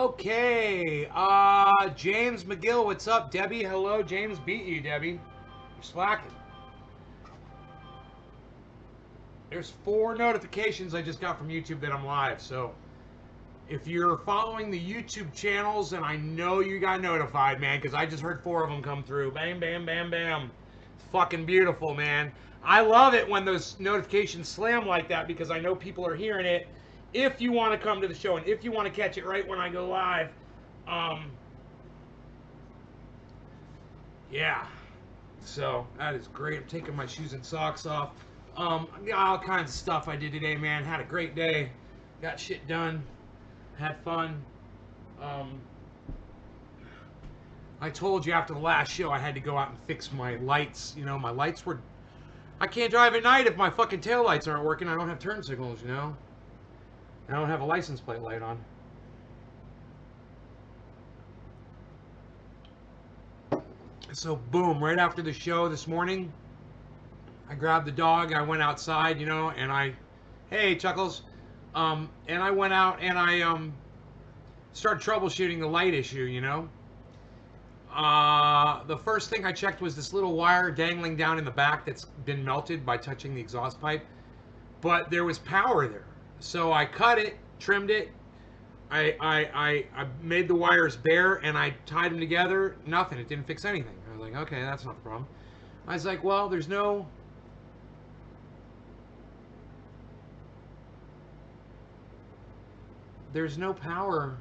Okay, James McGill, what's up? Debbie, hello. James beat you, Debbie. You're slacking. There's 4 notifications I just got from YouTube that I'm live, so if you're following the YouTube channels, and I know you got notified, man, because I just heard 4 of them come through. Bam, bam, bam, bam. It's fucking beautiful, man. I love it when those notifications slam like that because I know people are hearing it. If you want to come to the show and if you want to catch it right when I go live, yeah. So that is great. I'm taking my shoes and socks off. Got all kinds of stuff I did today, man. Had a great day. Got shit done. Had fun. I told you after the last show I had to go out and fix my lights. You know, my lights were... I can't drive at night if my fucking tail lights aren't working. I don't have turn signals, you know. I don't have a license plate light on. So boom, right after the show this morning, I grabbed the dog, I went outside, you know, and hey Chuckles, and I went out and I started troubleshooting the light issue, you know. The first thing I checked was this little wire dangling down in the back that's been melted by touching the exhaust pipe, but there was power there. So I cut it, trimmed it, I made the wires bare and I tied them together. Nothing. It didn't fix anything. I was like, okay, that's not the problem. I was like, well, there's no power.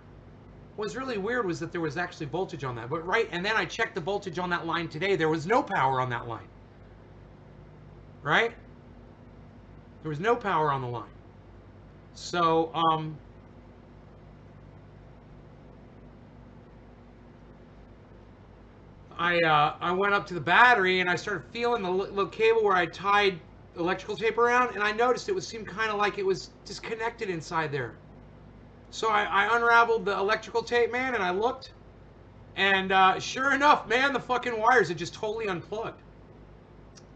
What was really weird was that there was actually voltage on that. But right, and then I checked the voltage on that line today. There was no power on that line. Right? There was no power on the line. So, I went up to the battery and I started feeling the little cable where I tied electrical tape around, and I noticed it seemed kind of like it was disconnected inside there. So I unraveled the electrical tape, man, and I looked, and sure enough, man, the fucking wires had just totally unplugged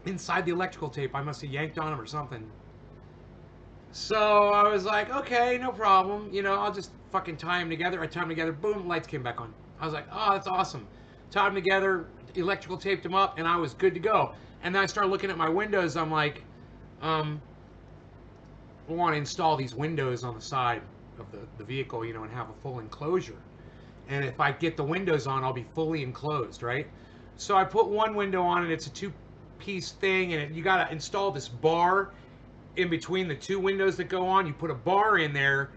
inside the electrical tape. I must have yanked on them or something. So I was like, okay, no problem. You know, I'll just fucking tie them together. I tied them together. Boom, lights came back on. I was like, oh, that's awesome. Tied them together, electrical taped them up, and I was good to go. And then I started looking at my windows. I'm like, I want to install these windows on the side of the vehicle, you know, and have a full enclosure. And if I get the windows on, I'll be fully enclosed, right? So I put one window on, and it's a 2-piece thing, and you got to install this bar in between the 2 windows that go on. You put a bar in there,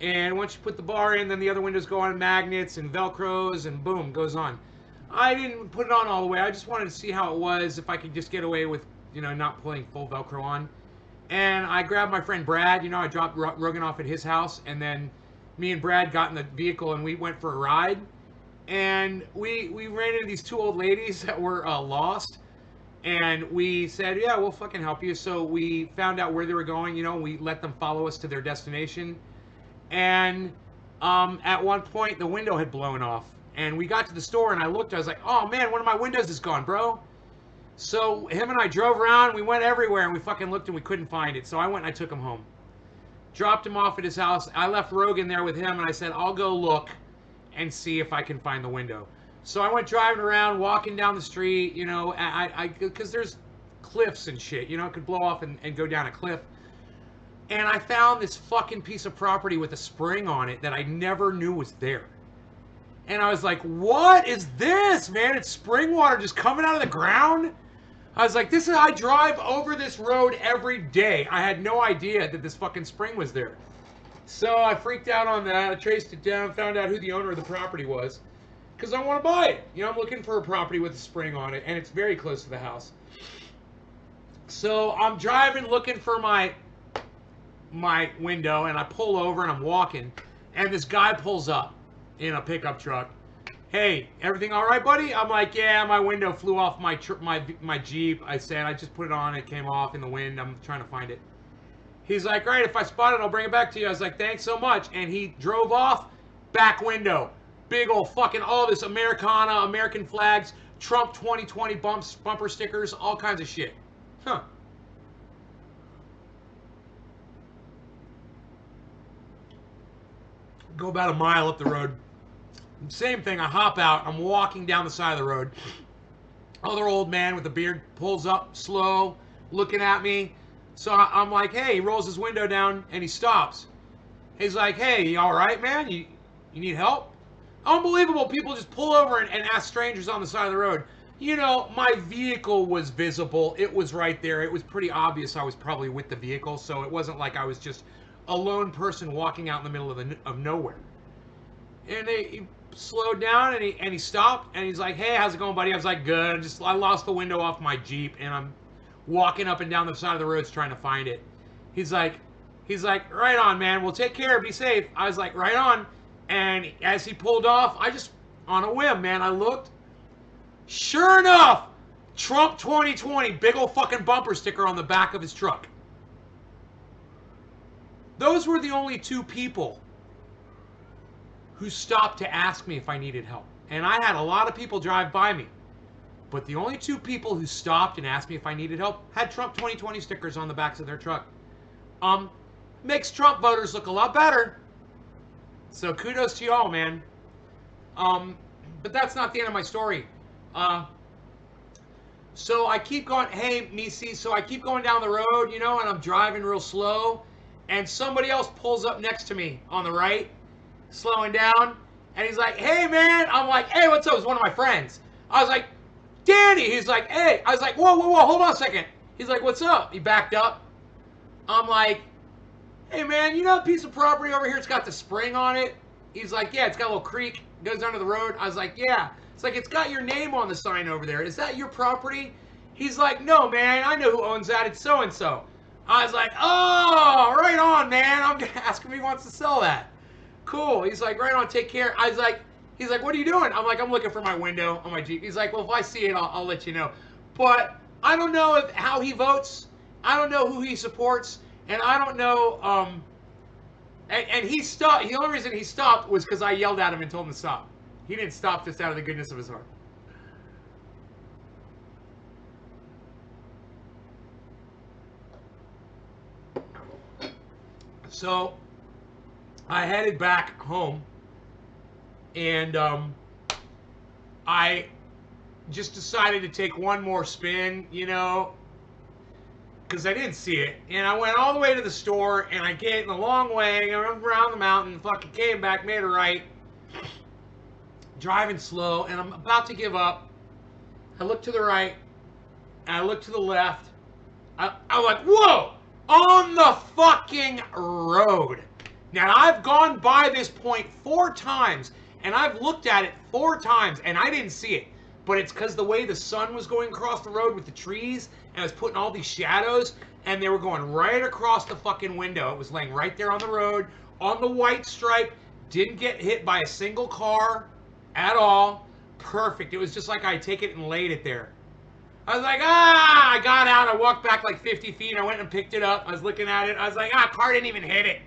and once you put the bar in, then the other windows go on magnets and velcros, and boom, goes on. I didn't put it on all the way. I just wanted to see how it was, if I could just get away with, you know, not putting full velcro on. And I grabbed my friend Brad, you know, I dropped Rogan off at his house, and then me and Brad got in the vehicle and we went for a ride. And we ran into these 2 old ladies that were lost. And we said, yeah, we'll fucking help you. So we found out where they were going, you know, we let them follow us to their destination. And at one point, the window had blown off. And we got to the store and I looked, I was like, oh man, one of my windows is gone, bro. So him and I drove around, we went everywhere, and we fucking looked and we couldn't find it. So I went and I took him home. Dropped him off at his house. I left Rogan there with him, and I said, I'll go look and see if I can find the window. So I went driving around, walking down the street, you know, because there's cliffs and shit, you know, it could blow off and go down a cliff. And I found this fucking piece of property with a spring on it that I never knew was there. And I was like, what is this, man? It's spring water just coming out of the ground? I was like, I drive over this road every day. I had no idea that this fucking spring was there. So I freaked out on that. I traced it down, found out who the owner of the property was. Because I want to buy it. You know, I'm looking for a property with a spring on it, and it's very close to the house. So I'm driving, looking for my window, and I pull over, and I'm walking, and this guy pulls up in a pickup truck. Hey, everything all right, buddy? I'm like, yeah, my window flew off my Jeep. I said, I just put it on. It came off in the wind. I'm trying to find it. He's like, all right, if I spot it, I'll bring it back to you. I was like, thanks so much. And he drove off, back window. Big old fucking, all this Americana, American flags, Trump 2020 bumper stickers, all kinds of shit. Huh. Go about a mile up the road. Same thing. I hop out. I'm walking down the side of the road. Other old man with a beard pulls up slow, looking at me. So I'm like, hey, he rolls his window down and he stops. He's like, hey, you all right, man? You need help? Unbelievable. People just pull over and ask strangers on the side of the road. You know, my vehicle was visible. It was right there. It was pretty obvious I was probably with the vehicle, so it wasn't like I was just a lone person walking out in the middle of nowhere. And he slowed down and he stopped and he's like, hey, how's it going, buddy? I was like, good. I lost the window off my Jeep and I'm walking up and down the side of the roads trying to find it. He's like, right on, man. We'll take care. Be safe. I was like, right on. And as he pulled off, I just, on a whim, man, I looked. Sure enough, Trump 2020, big old fucking bumper sticker on the back of his truck. Those were the only two people who stopped to ask me if I needed help. And I had a lot of people drive by me. But the only two people who stopped and asked me if I needed help had Trump 2020 stickers on the backs of their truck. Makes Trump voters look a lot better. So kudos to y'all, man. But that's not the end of my story. So I keep going, hey, Misi, so I keep going down the road, you know, and I'm driving real slow. And somebody else pulls up next to me on the right, slowing down. And he's like, hey, man. I'm like, hey, what's up? It's one of my friends. I was like, Danny. He's like, hey. I was like, whoa, hold on a second. He's like, what's up? He backed up. I'm like, hey, man, you know that piece of property over here? It's got the spring on it. He's like, yeah, it's got a little creek. Goes under the road. I was like, yeah. It's like, it's got your name on the sign over there. Is that your property? He's like, no, man. I know who owns that. It's so-and-so. I was like, oh, right on, man. I'm going to ask him if he wants to sell that. Cool. He's like, right on, take care. I was like, he's like, what are you doing? I'm like, I'm looking for my window on my Jeep. He's like, well, if I see it, I'll let you know. But I don't know how he votes. I don't know who he supports. And I don't know, and he stopped. The only reason he stopped was because I yelled at him and told him to stop. He didn't stop just out of the goodness of his heart. So I headed back home, and I just decided to take one more spin, you know, because I didn't see it. And I went all the way to the store, and I came the long way, around the mountain, fucking came back, made a right, driving slow, and I'm about to give up. I look to the right, and I look to the left. I'm like, whoa! On the fucking road. Now, I've gone by this point 4 times, and I've looked at it 4 times, and I didn't see it. But it's because the way the sun was going across the road with the trees, and I was putting all these shadows, and they were going right across the fucking window. It was laying right there on the road, on the white stripe, didn't get hit by a single car at all. Perfect. It was just like I take it and laid it there. I was like, I got out. I walked back like 50 feet. I went and picked it up. I was looking at it. I was like, car didn't even hit it.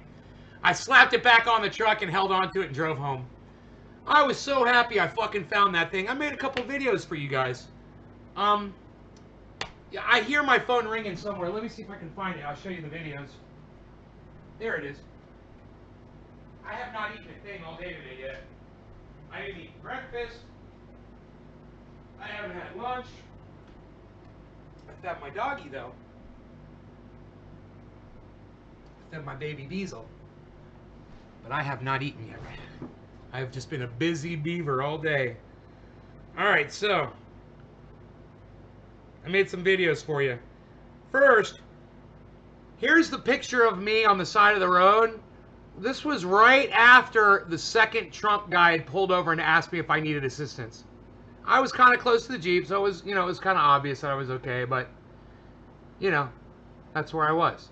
I slapped it back on the truck and held onto it and drove home. I was so happy I fucking found that thing. I made a couple videos for you guys. Yeah, I hear my phone ringing somewhere. Let me see if I can find it. I'll show you the videos. There it is. I have not eaten a thing all day today yet. I didn't eat breakfast. I haven't had lunch. I fed my doggy, though. I fed my baby Diesel. But I have not eaten yet. I have just been a busy beaver all day. Alright, so I made some videos for you. First, here's the picture of me on the side of the road. This was right after the second Trump guy had pulled over and asked me if I needed assistance. I was kind of close to the Jeep, so it was, it was kind of obvious that I was okay, but, that's where I was.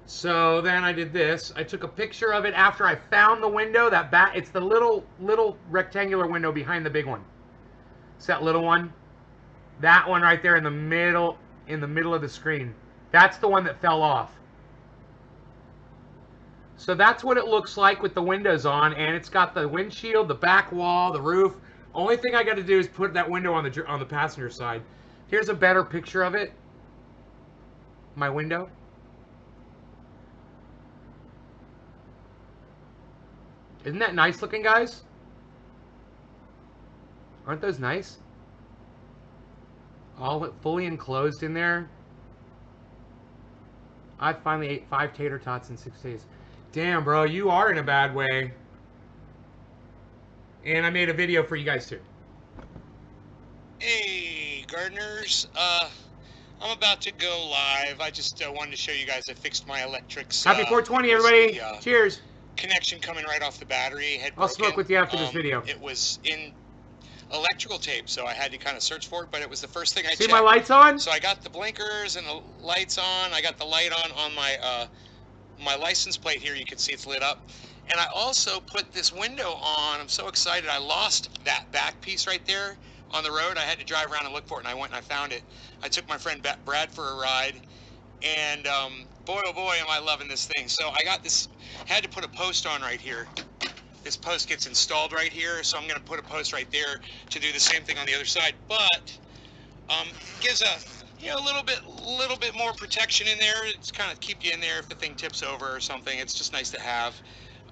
So then I did this. I took a picture of it after I found the window. It's the little rectangular window behind the big one. It's that little one. That one right there in the middle of the screen. That's the one that fell off. So that's what it looks like with the windows on, and it's got the windshield, the back wall, the roof. Only thing I got to do is put that window on the passenger side. Here's a better picture of it. My window. Isn't that nice looking, guys? Aren't those nice? All fully enclosed in there. I finally ate 5 tater tots in 6 days. Damn, bro, you are in a bad way. And I made a video for you guys too. Hey, gardeners. I'm about to go live. I just wanted to show you guys I fixed my electrics. Happy 420, everybody. Cheers. Connection coming right off the battery had broken. I'll smoke with you after this video. It was in electrical tape, so I had to kind of search for it, but it was the first thing I checked. See my lights on? So I got the blinkers and the lights on. I got the light on my my license plate here. You can see it's lit up. And I also put this window on. I'm so excited. I lost that back piece right there on the road. I had to drive around and look for it, and I went and I found it. I took my friend Brad for a ride, and boy, oh boy, am I loving this thing. So I got this, had to put a post on right here. This post gets installed right here, so I'm going to put a post right there to do the same thing on the other side. But gives a little bit more protection in there. It's kind of keep you in there if the thing tips over or something. It's just nice to have.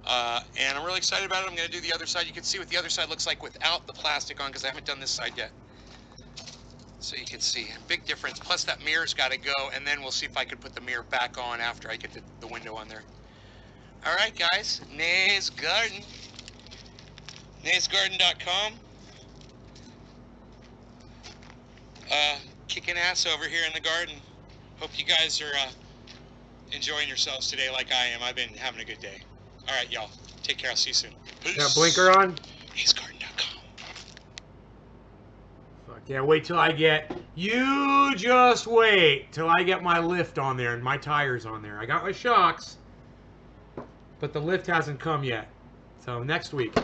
And I'm really excited about it. I'm going to do the other side. You can see what the other side looks like without the plastic on, because I haven't done this side yet. So you can see a big difference. Plus that mirror's got to go, and then we'll see if I can put the mirror back on after I get the window on there. All right, guys. Nays Garden. naysgarden.com. Kicking ass over here in the garden. Hope you guys are enjoying yourselves today like I am. I've been having a good day. All right, y'all. Take care. I'll see you soon. Peace. Got blinker on? naysgarden.com. Fuck yeah, wait till I get... You just wait till I get my lift on there and my tires on there. I got my shocks, but the lift hasn't come yet. So next week.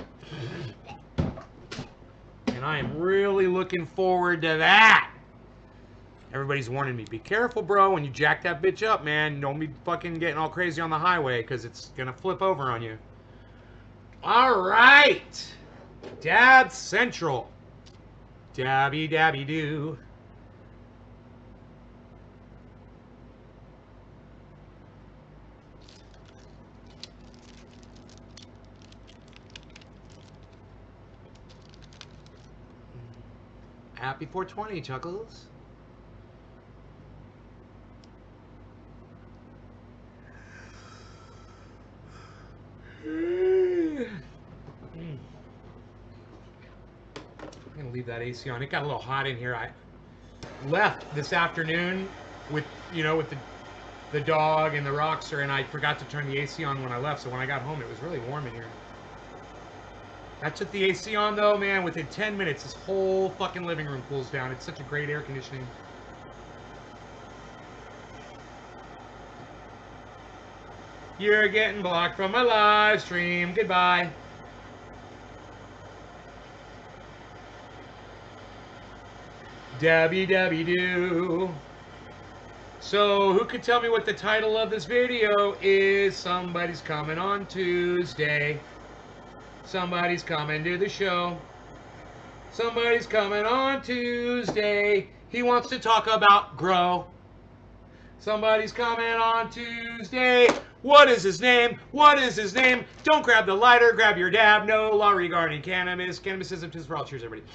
And I am really looking forward to that. Everybody's warning me, be careful, bro, when you jack that bitch up, man. Don't be fucking getting all crazy on the highway, because it's going to flip over on you. All right. Dab Central. Dabby dabby doo. Happy 420, Chuckles. I'm gonna leave that AC on. It got a little hot in here. I left this afternoon with the dog and the Rockster, and I forgot to turn the AC on when I left. So when I got home, it was really warm in here. I took the AC on though, man. Within 10 minutes, this whole fucking living room cools down. It's such a great air conditioning. You're getting blocked from my live stream. Goodbye. Dabby dabby doo. So who could tell me what the title of this video is? Somebody's coming on Tuesday. Somebody's coming to the show. Somebody's coming on Tuesday. He wants to talk about grow. Somebody's coming on Tuesday. What is his name? What is his name? Don't grab the lighter, grab your dab. No law regarding cannabis. Cannabisism is for all. Cheers, everybody.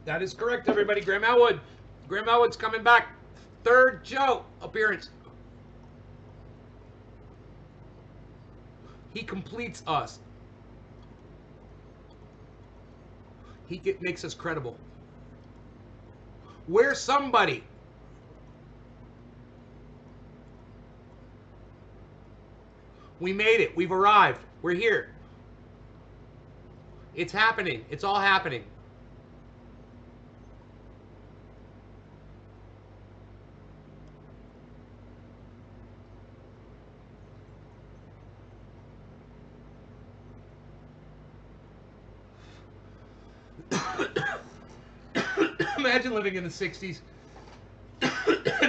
That is correct, everybody. Graham Elwood. Graham Elwood's coming back. Third show appearance. He completes us. He makes us credible. We're somebody. We made it. We've arrived. We're here. It's happening. It's all happening. Imagine living in the 60s.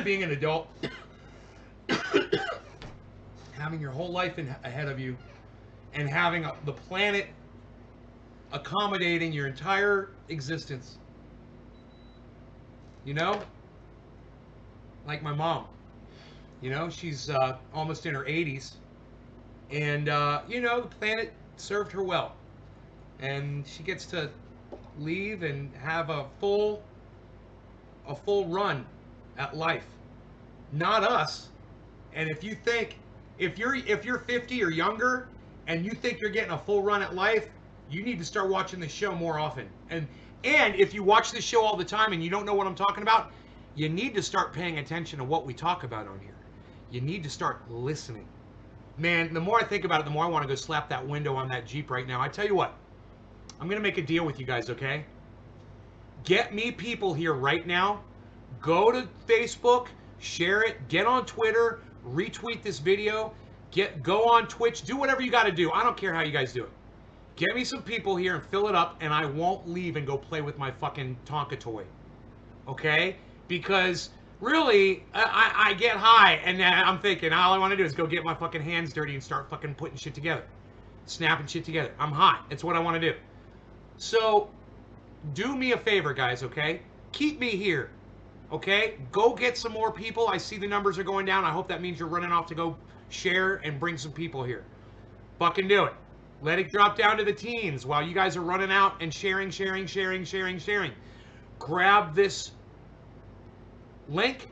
being an adult, having your whole life ahead of you, and having the planet accommodating your entire existence. You know? Like my mom. You know, she's almost in her 80s. And, you know, the planet served her well. And she gets to leave and have a full run at life. Not us. And if you think, if you're 50 or younger and you think you're getting a full run at life, you need to start watching this show more often. And if you watch this show all the time and you don't know what I'm talking about, you need to start paying attention to what we talk about on here. You need to start listening. Man, the more I think about it, the more I want to go slap that window on that Jeep right now. I tell you what, I'm going to make a deal with you guys, okay? Get me people here right now. Go to Facebook, share it, get on Twitter, retweet this video, go on Twitch, do whatever you got to do. I don't care how you guys do it. Get me some people here and fill it up, and I won't leave and go play with my fucking Tonka toy. Okay? Because really, I get high, and I'm thinking all I want to do is go get my fucking hands dirty and start fucking putting shit together. Snapping shit together. I'm high. It's what I want to do. So, do me a favor, guys, okay? Keep me here. Okay? Go get some more people. I see the numbers are going down. I hope that means you're running off to go share and bring some people here. Fucking do it. Let it drop down to the teens while you guys are running out and sharing. Grab this link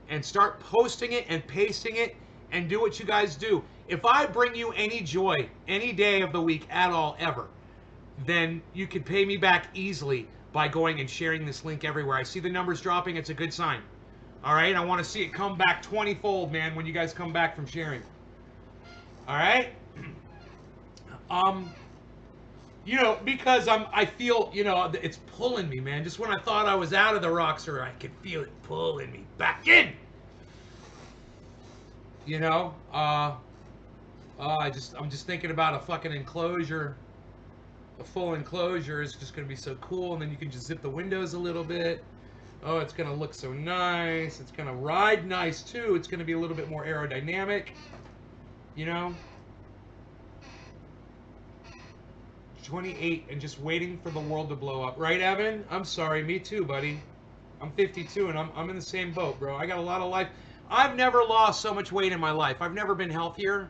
and start posting it and pasting it and do what you guys do. If I bring you any joy any day of the week at all ever, then you can pay me back easily by going and sharing this link everywhere. I see the numbers dropping. It's a good sign. All right? I want to see it come back 20-fold, man, when you guys come back from sharing. All right? You know, because I feel, you know, it's pulling me, man. Just when I thought I was out of the Roxer, I could feel it pulling me back in. You know, I'm just thinking about a fucking enclosure. A full enclosure is just gonna be so cool, and then you can just zip the windows a little bit. Oh, it's gonna look so nice. It's gonna ride nice too. It's gonna be a little bit more aerodynamic. You know. 28 and just waiting for the world to blow up. Right, Evan? I'm sorry. Me too, buddy. I'm 52 and I'm in the same boat, bro. I got a lot of life. I've never lost so much weight in my life. I've never been healthier.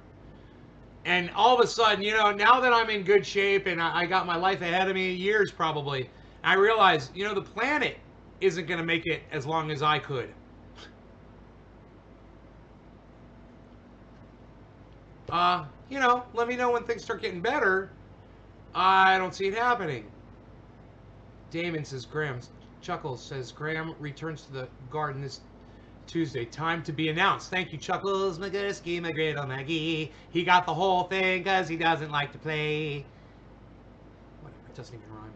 And all of a sudden, you know, now that I'm in good shape and I got my life ahead of me, years probably, I realize, you know, the planet isn't going to make it as long as I could. You know, let me know when things start getting better. I don't see it happening. Damon says, Chuckles says, Graham returns to the garden this Tuesday. Time to be announced. Thank you, Chuckles McGusky, my great old Maggie. He got the whole thing because he doesn't like to play. Whatever, it doesn't even rhyme.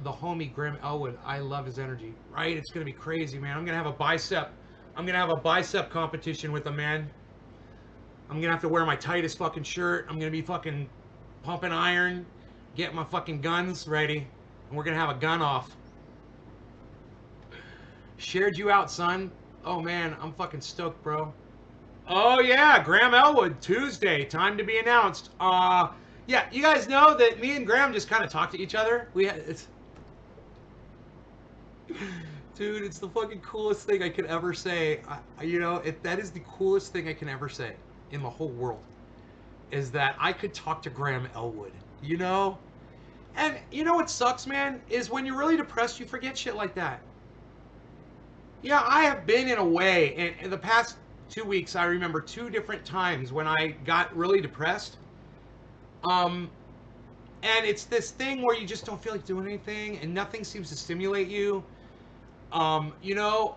The homie Graham Elwood, I love his energy. Right? It's going to be crazy, man. I'm going to have a bicep competition with him, man. I'm going to have to wear my tightest fucking shirt. I'm going to be fucking pumping iron, get my fucking guns ready, and we're gonna have a gun off. Shared you out, son. Oh man, I'm fucking stoked, bro. Oh yeah, Graham Elwood, Tuesday, time to be announced. Yeah, you guys know that me and Graham just kind of talk to each other. Dude, it's the fucking coolest thing I could ever say. You know, that is the coolest thing I can ever say in the whole world. Is that I could talk to Graham Elwood, you know? And you know what sucks, man? Is when you're really depressed, you forget shit like that. Yeah, I have been in a way, in the past 2 weeks, I remember 2 different times when I got really depressed. And it's this thing where you just don't feel like doing anything, and nothing seems to stimulate you. You know,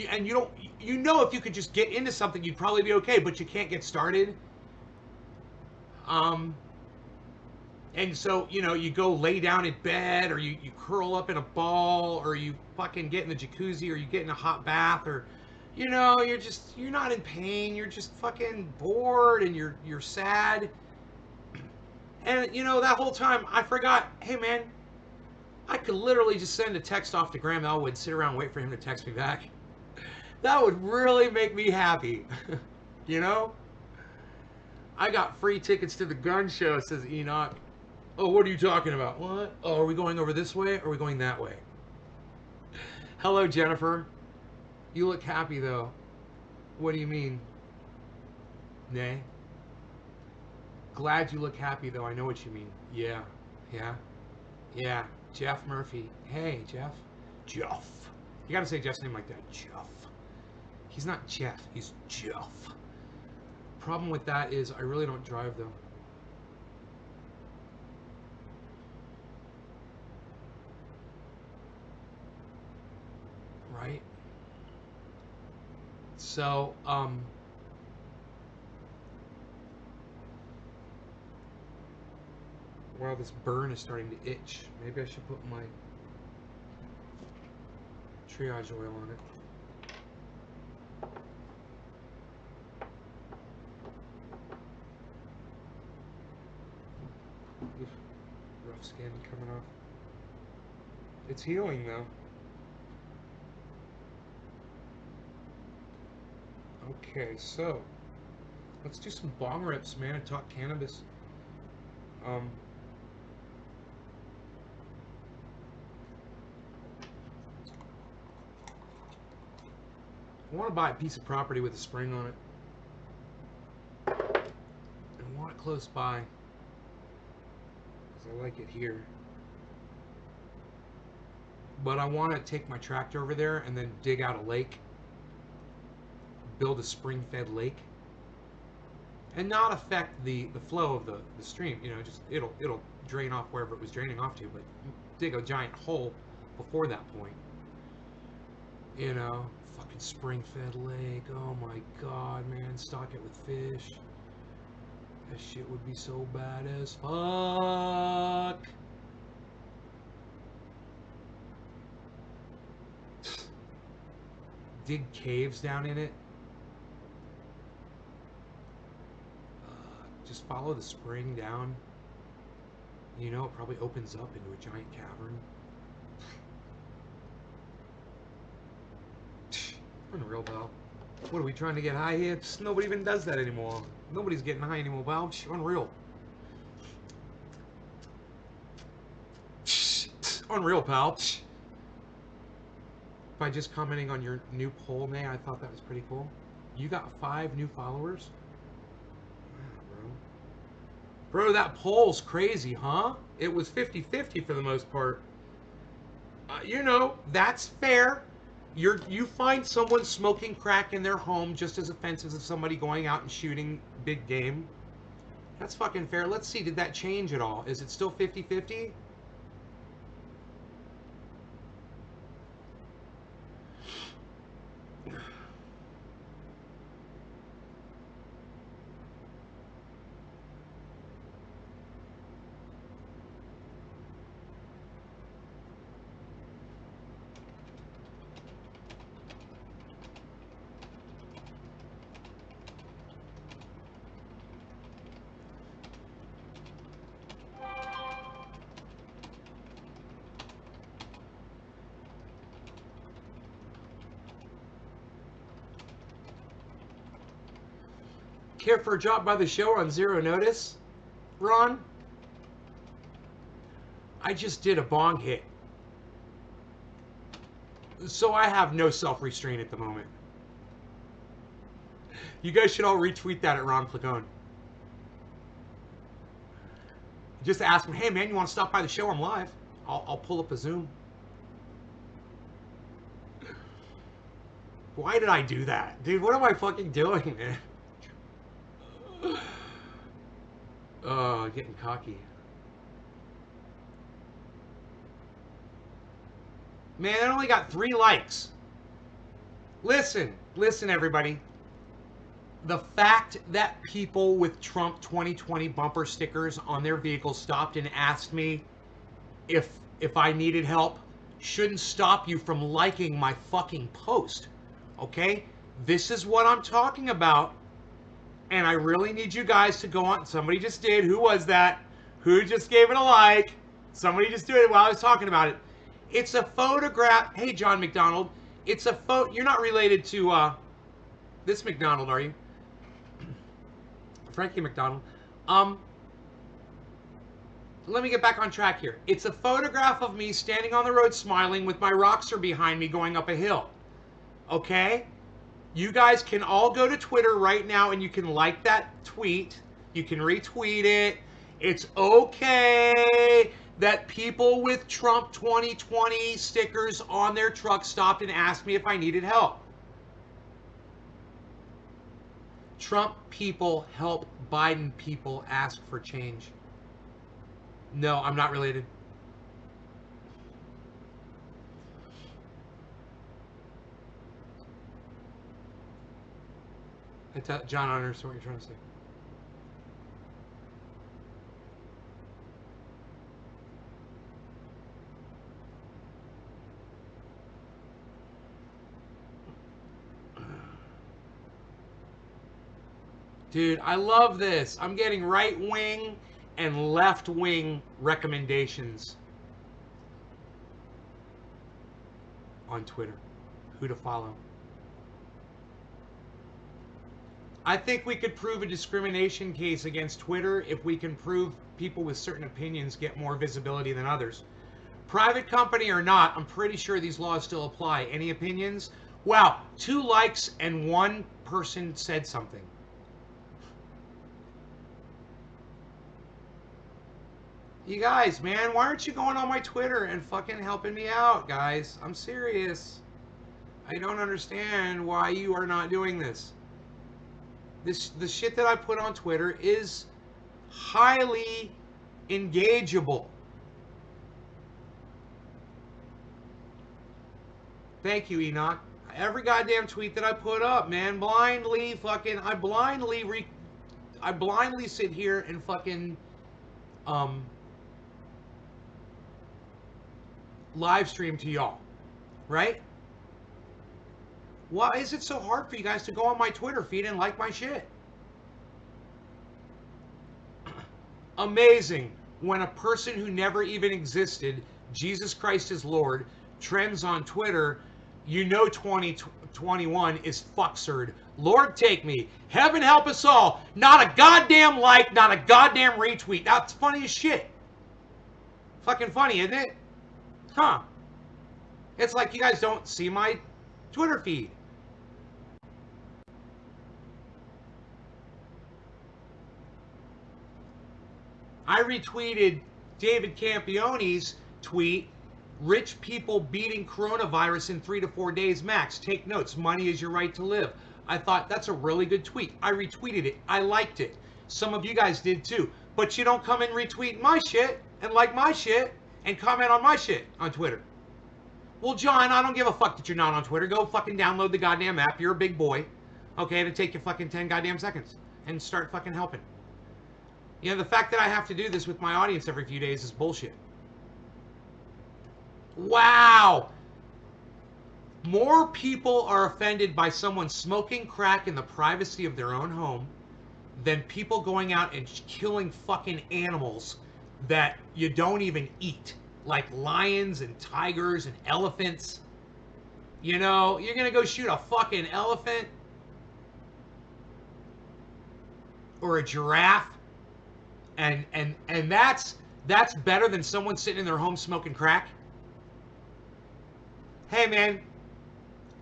and you know if you could just get into something, you'd probably be okay, but you can't get started. And so, you know, you go lay down in bed, or you curl up in a ball, or you fucking get in the jacuzzi, or you get in a hot bath, or, you know, you're not in pain, you're just fucking bored, and you're sad. And, you know, that whole time, I forgot, hey man, I could literally just send a text off to Graham Elwood, sit around and wait for him to text me back. That would really make me happy. You know? I got free tickets to the gun show, says Enoch. Oh, what are you talking about? What? Oh, are we going over this way or are we going that way? Hello, Jennifer. You look happy, though. What do you mean? Nay? Glad you look happy, though. I know what you mean. Yeah. Yeah. Yeah. Jeff Murphy. Hey, Jeff. Jeff. You gotta say Jeff's name like that. Jeff. He's not Jeff. He's Jeff. Problem with that is I really don't drive, though. Right? So, wow, this burn is starting to itch. Maybe I should put my triage oil on it. Oof, rough skin coming off. It's healing, though. Okay, so let's do some bong rips, man, and talk cannabis. I want to buy a piece of property with a spring on it. I want it close by, because I like it here. But I want to take my tractor over there and then dig out a lake, build a spring-fed lake, and not affect the flow of the stream. You know, just it'll drain off wherever it was draining off to, but dig a giant hole before that point. You know, fucking spring-fed lake. Oh my god, man, stock it with fish. That shit would be so bad as fuck. Dig caves down in it. Just follow the spring down. You know, it probably opens up into a giant cavern. Unreal, pal. What are we trying to get high here? Nobody even does that anymore. Nobody's getting high anymore, pal. Unreal. Unreal, pal. By just commenting on your new poll, May, I thought that was pretty cool. You got 5 new followers? Wow, bro. Bro, that poll's crazy, huh? It was 50-50 for the most part. You know, that's fair. You find someone smoking crack in their home just as offensive as somebody going out and shooting big game. That's fucking fair. Let's see, did that change at all? Is it still 50-50? Care for a drop by the show on zero notice, Ron? I just did a bong hit. So I have no self-restraint at the moment. You guys should all retweet that at Ron Placone. Just ask him, hey man, you want to stop by the show? I'm live. I'll pull up a Zoom. Why did I do that? Dude, what am I fucking doing, man? Oh, getting cocky. Man, I only got 3 likes. Listen, everybody. The fact that people with Trump 2020 bumper stickers on their vehicles stopped and asked me if I needed help shouldn't stop you from liking my fucking post. Okay? This is what I'm talking about. And I really need you guys to go on. Somebody just did. Who was that? Who just gave it a like? Somebody just did it while I was talking about it. It's a photograph. Hey, John McDonald. It's a photo. You're not related to this McDonald, are you? Frankie McDonald. Um, Let me get back on track here. It's a photograph of me standing on the road smiling with my Roxer behind me going up a hill. Okay? You guys can all go to Twitter right now and you can like that tweet. You can retweet it. It's okay that people with Trump 2020 stickers on their truck stopped and asked me if I needed help. Trump people help Biden people ask for change. No, I'm not related. John, I don't understand what you're trying to say. Dude, I love this. I'm getting right wing and left wing recommendations on Twitter. Who to follow. I think we could prove a discrimination case against Twitter if we can prove people with certain opinions get more visibility than others. Private company or not, I'm pretty sure these laws still apply. Any opinions? Wow, 2 likes and 1 person said something. You guys, man, why aren't you going on my Twitter and fucking helping me out, guys? I'm serious. I don't understand why you are not doing this. The shit that I put on Twitter is highly engageable. Thank you, Enoch. Every goddamn tweet that I put up, man, I blindly sit here and fucking live stream to y'all, right? Why is it so hard for you guys to go on my Twitter feed and like my shit? Amazing when a person who never even existed, Jesus Christ is Lord, trends on Twitter. You know 2021 is fucksurd. Lord take me. Heaven help us all. Not a goddamn like, not a goddamn retweet. That's funny as shit. Fucking funny, isn't it? Huh. It's like you guys don't see my Twitter feed. I retweeted David Campione's tweet, rich people beating coronavirus in 3 to 4 days max. Take notes, money is your right to live. I thought that's a really good tweet. I retweeted it. I liked it. Some of you guys did too. But you don't come and retweet my shit and like my shit and comment on my shit on Twitter. Well, John, I don't give a fuck that you're not on Twitter. Go fucking download the goddamn app. You're a big boy. Okay, it'll take you fucking 10 goddamn seconds. And start fucking helping. You know, the fact that I have to do this with my audience every few days is bullshit. Wow! More people are offended by someone smoking crack in the privacy of their own home than people going out and killing fucking animals that you don't even eat. Like lions and tigers and elephants. You know, you're gonna go shoot a fucking elephant? Or a giraffe? And that's better than someone sitting in their home smoking crack? Hey man,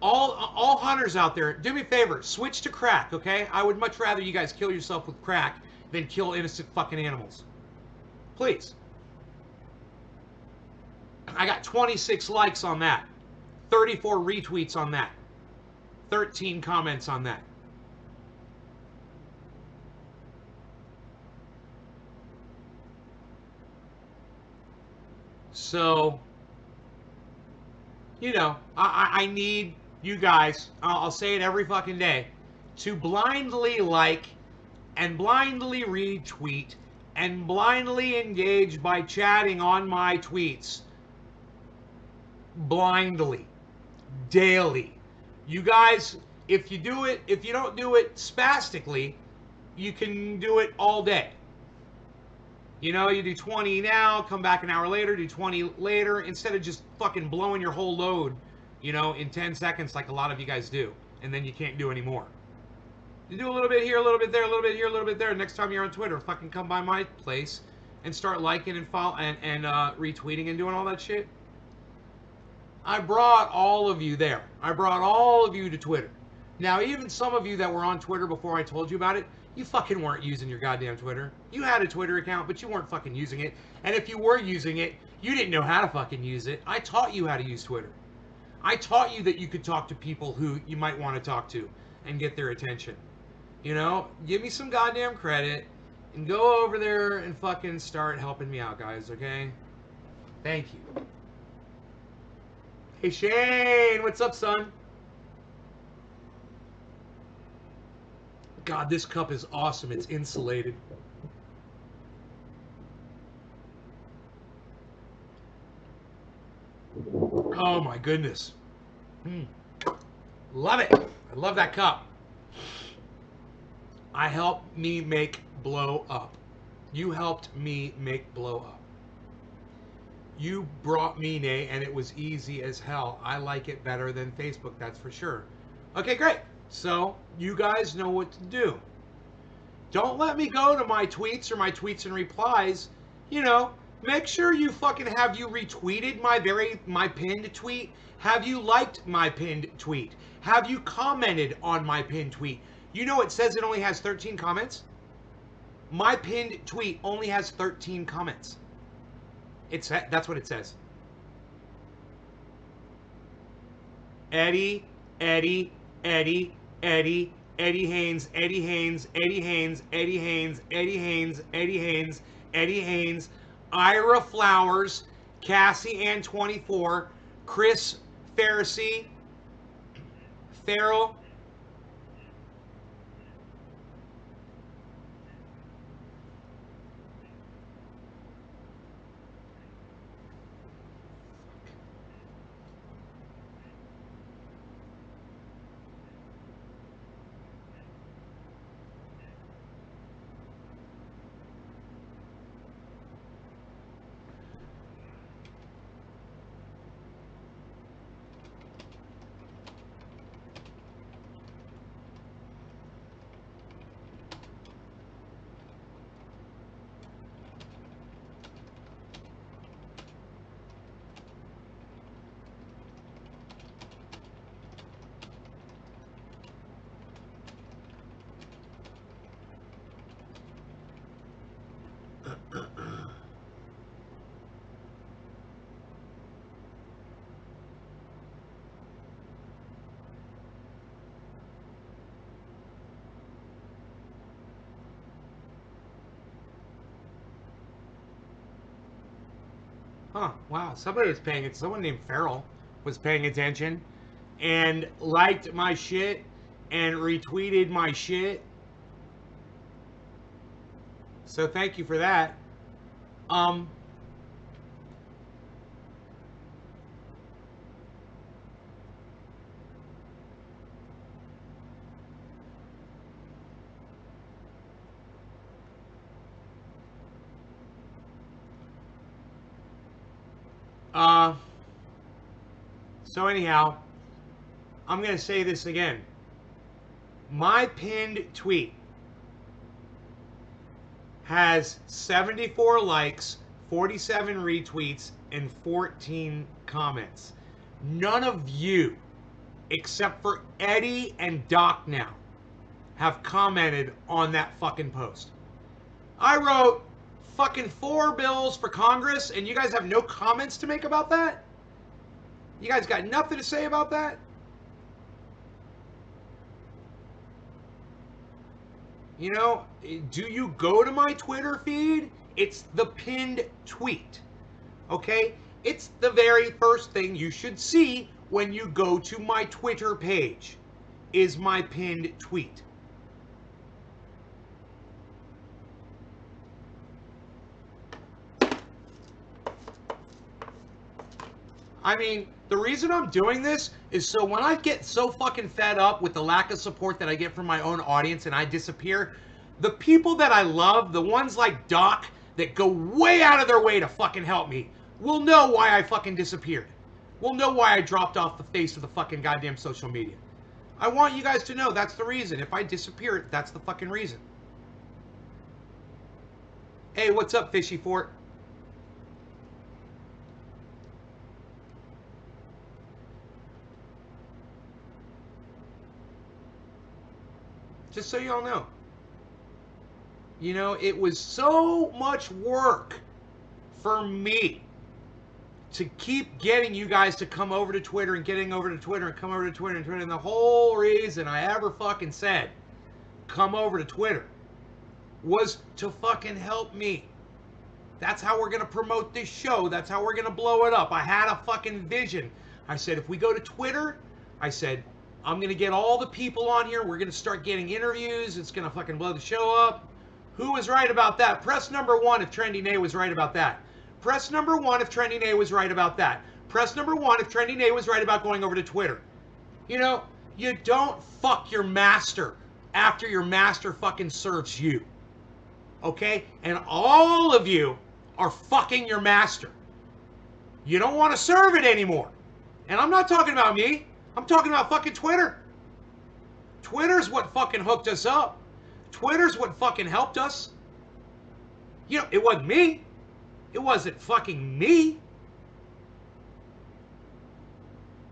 all hunters out there, do me a favor, switch to crack, okay? I would much rather you guys kill yourself with crack than kill innocent fucking animals. Please. I got 26 likes on that, 34 retweets on that, 13 comments on that. So, you know, I need you guys, I'll say it every fucking day, to blindly like and blindly retweet and blindly engage by chatting on my tweets. Blindly. Daily. You guys, if you don't do it spastically, you can do it all day. You know, you do 20 now, come back an hour later, do 20 later, instead of just fucking blowing your whole load you know, in 10 seconds like a lot of you guys do, and then you can't do any more. You do a little bit here, a little bit there, a little bit here, a little bit there. Next time you're on Twitter, fucking come by my place and start liking and follow and retweeting and doing all that shit. I brought all of you there. I brought all of you to Twitter. Now, even some of you that were on Twitter before I told you about it, you fucking weren't using your goddamn Twitter. You had a Twitter account, but you weren't fucking using it. And if you were using it, you didn't know how to fucking use it. I taught you how to use Twitter. I taught you that you could talk to people who you might want to talk to and get their attention. You know, give me some goddamn credit and go over there and fucking start helping me out, guys, okay? Thank you. Hey, Shane, what's up, son? God, this cup is awesome. It's insulated. Oh, my goodness. Love it. I love that cup. I helped me make blow up. You helped me make blow up. You brought me Nay, and it was easy as hell. I like it better than Facebook, that's for sure. Okay, great. So, you guys know what to do. Don't let me go to my tweets or my tweets and replies. You know, make sure you fucking have you retweeted my pinned tweet. Have you liked my pinned tweet? Have you commented on my pinned tweet? You know it says it only has 13 comments? My pinned tweet only has 13 comments. That's what it says. Eddie Haynes, Eddie Haynes, Eddie Haynes, Ira Flowers, Cassie Ann 24, Chris Pharisee, Farrell. Huh, wow, somebody was paying it. Someone named Farrell was paying attention and liked my shit and retweeted my shit. So thank you for that. Um, uh, so anyhow, I'm going to say this again. My pinned tweet has 74 likes, 47 retweets, and 14 comments. None of you, except for Eddie and Doc now, have commented on that fucking post. I wrote fucking 4 bills for Congress, and you guys have no comments to make about that? You guys got nothing to say about that? You know, do you go to my Twitter feed? It's the pinned tweet. Okay? It's the very first thing you should see when you go to my Twitter page, is my pinned tweet. I mean, the reason I'm doing this is so when I get so fucking fed up with the lack of support that I get from my own audience and I disappear, the people that I love, the ones like Doc that go way out of their way to fucking help me, will know why I fucking disappeared. will know why I dropped off the face of the fucking goddamn social media. I want you guys to know that's the reason. If I disappear, that's the fucking reason. Hey, what's up, Fishy Fort? Just so y'all know. You know, it was so much work for me to keep getting you guys to come over to Twitter and getting over to Twitter and come over to Twitter and Twitter. And the whole reason I ever fucking said come over to Twitter was to fucking help me. That's how we're going to promote this show. That's how we're going to blow it up. I had a fucking vision. I said, if we go to Twitter, I said, I'm going to get all the people on here. We're going to start getting interviews. It's going to fucking blow the show up. Who was right about that? Press number 1 if Trendy Nay was right about that. Press number 1 if Trendy Nay was right about that. Press number 1 if Trendy Nay was right about going over to Twitter. You know, you don't fuck your master after your master fucking serves you. Okay? And all of you are fucking your master. You don't want to serve it anymore. And I'm not talking about me. I'm talking about fucking Twitter. Twitter's what fucking hooked us up. Twitter's what fucking helped us. You know, it wasn't me. It wasn't fucking me.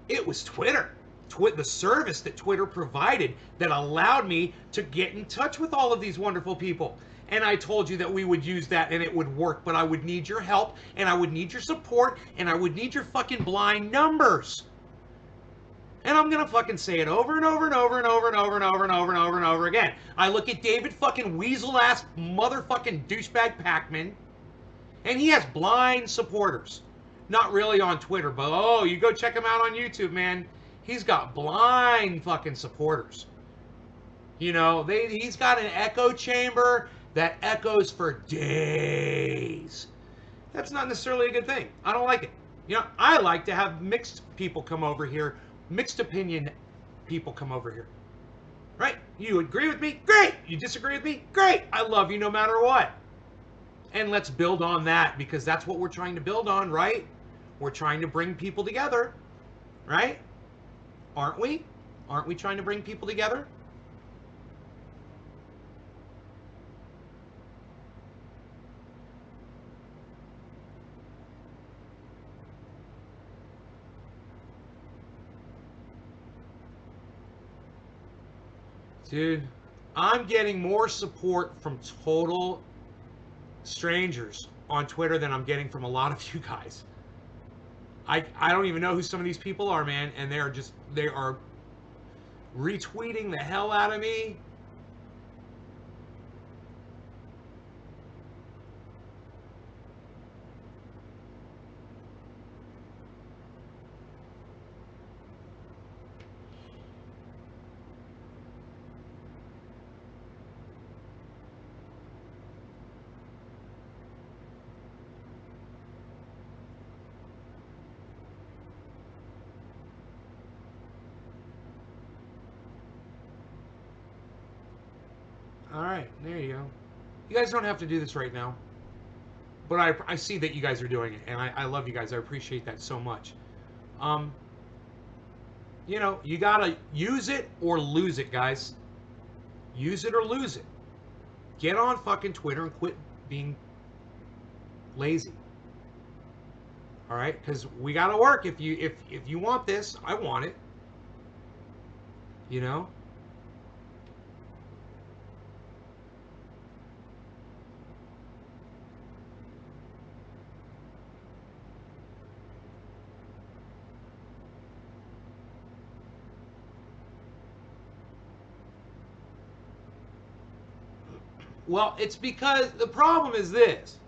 It was Twitter. The service that Twitter provided that allowed me to get in touch with all of these wonderful people. And I told you that we would use that and it would work, but I would need your help and I would need your support and I would need your fucking blind numbers. And I'm going to fucking say it over and over and over and over and over and over and over and over and over again. I look at David fucking weasel-ass motherfucking douchebag Pacman, and he has blind supporters. Not really on Twitter, but oh, you go check him out on YouTube, man. He's got blind fucking supporters. You know, he's got an echo chamber that echoes for days. That's not necessarily a good thing. I don't like it. You know, I like to have mixed people come over here. Mixed opinion people come over here. Right? You agree with me? Great! You disagree with me? Great! I love you no matter what. And let's build on that because that's what we're trying to build on, right? We're trying to bring people together. Right? Aren't we? Aren't we trying to bring people together? Dude, I'm getting more support from total strangers on Twitter than I'm getting from a lot of you guys. I don't even know who some of these people are, man, and they are retweeting the hell out of me. All right, there you go. You guys don't have to do this right now. But I see that you guys are doing it, and I love you guys. I appreciate that so much. You know, you got to use it or lose it, guys. Use it or lose it. Get on fucking Twitter and quit being lazy. All right? Because we got to work. If you want this, I want it. You know? Well, it's because the problem is this.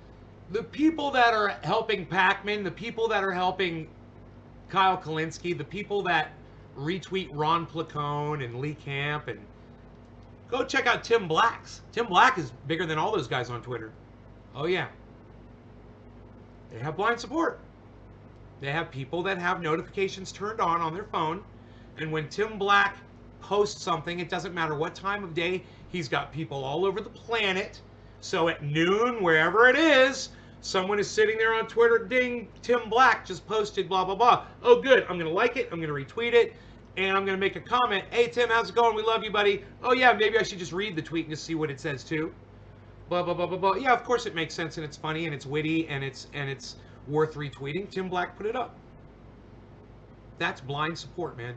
The people that are helping Pacman, the people that are helping Kyle Kalinske, the people that retweet Ron Placone and Lee Camp, and go check out Tim Black's. Tim Black is bigger than all those guys on Twitter. Oh, yeah. They have blind support. They have people that have notifications turned on their phone, and when Tim Black posts something, it doesn't matter what time of day, he's got people all over the planet. So at noon, wherever it is, Someone is sitting there on Twitter, ding, Tim Black just posted blah, blah, blah. Oh, good. I'm going to like it. I'm going to retweet it. And I'm going to make a comment. Hey, Tim, how's it going? We love you, buddy. Oh, yeah, maybe I should just read the tweet and just see what it says, too. Blah, blah, blah, blah, blah. Yeah, of course it makes sense, and it's funny, and it's witty, and it's worth retweeting. Tim Black put it up. That's blind support, man.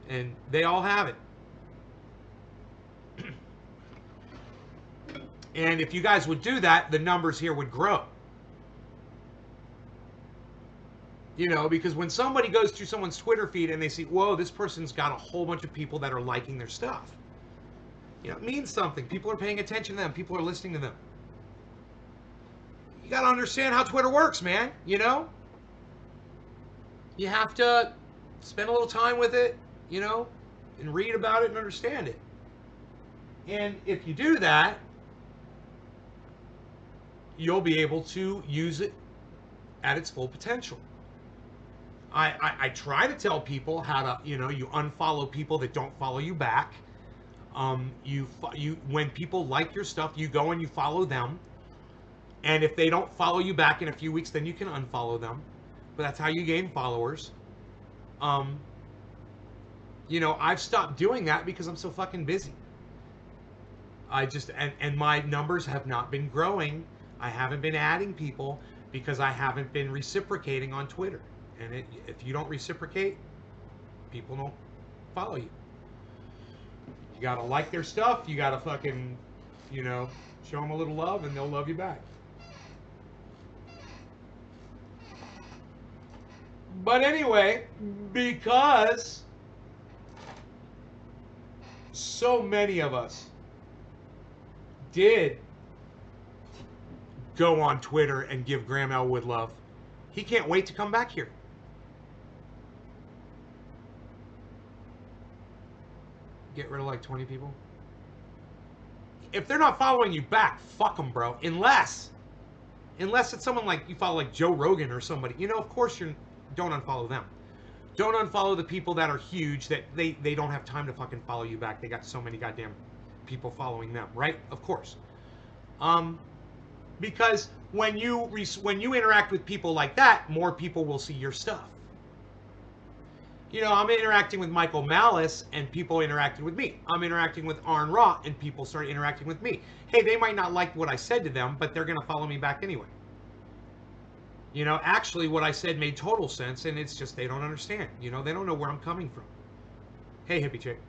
And they all have it. And if you guys would do that, the numbers here would grow. You know, because when somebody goes through someone's Twitter feed and they see, whoa, this person's got a whole bunch of people that are liking their stuff. You know, it means something. People are paying attention to them. People are listening to them. You got to understand how Twitter works, man. You know? You have to spend a little time with it, you know, and read about it and understand it. And if you do that, you'll be able to use it at its full potential. I try to tell people how to, you know, you unfollow people that don't follow you back. When people like your stuff, you go and you follow them. And if they don't follow you back in a few weeks, then you can unfollow them. But that's how you gain followers. You know, I've stopped doing that because I'm so fucking busy. And my numbers have not been growing. I haven't been adding people because I haven't been reciprocating on Twitter. And if you don't reciprocate, people don't follow you. You gotta like their stuff. You gotta fucking, you know, show them a little love and they'll love you back. But anyway, because so many of us did go on Twitter and give Graham Elwood love, he can't wait to come back here. Get rid of like 20 people. If they're not following you back, fuck them, bro. Unless it's someone like you follow like Joe Rogan or somebody. You know, of course don't unfollow them. Don't unfollow the people that are huge that they don't have time to fucking follow you back. They got so many goddamn people following them, right? Of course. Because when you interact with people like that, more people will see your stuff. You know, I'm interacting with Michael Malice and people interacted with me. I'm interacting with Arn Ra and people started interacting with me. Hey, they might not like what I said to them, but they're going to follow me back anyway. You know, actually what I said made total sense, and it's just they don't understand. You know, they don't know where I'm coming from. Hey, hippie chick.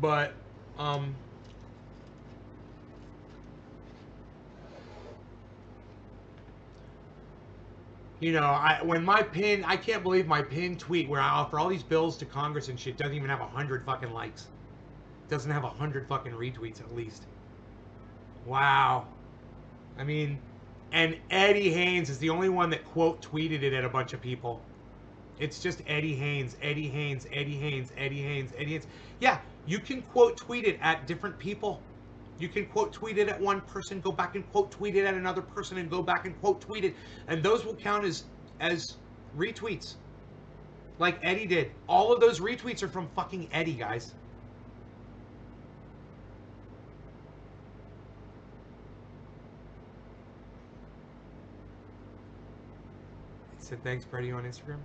But, you know, I can't believe my pinned tweet where I offer all these bills to Congress and shit doesn't even have 100 fucking likes. Doesn't have 100 fucking retweets at least. Wow. I mean, and Eddie Haynes is the only one that quote tweeted it at a bunch of people. It's just Eddie Haynes, Eddie Haynes, Eddie Haynes, Eddie Haynes, Eddie Haynes. Yeah, you can quote tweet it at different people. You can quote tweet it at one person, go back and quote tweet it at another person, and go back and quote tweet it. And those will count as retweets. Like Eddie did. All of those retweets are from fucking Eddie, guys. He said, thanks, Brady, on Instagram.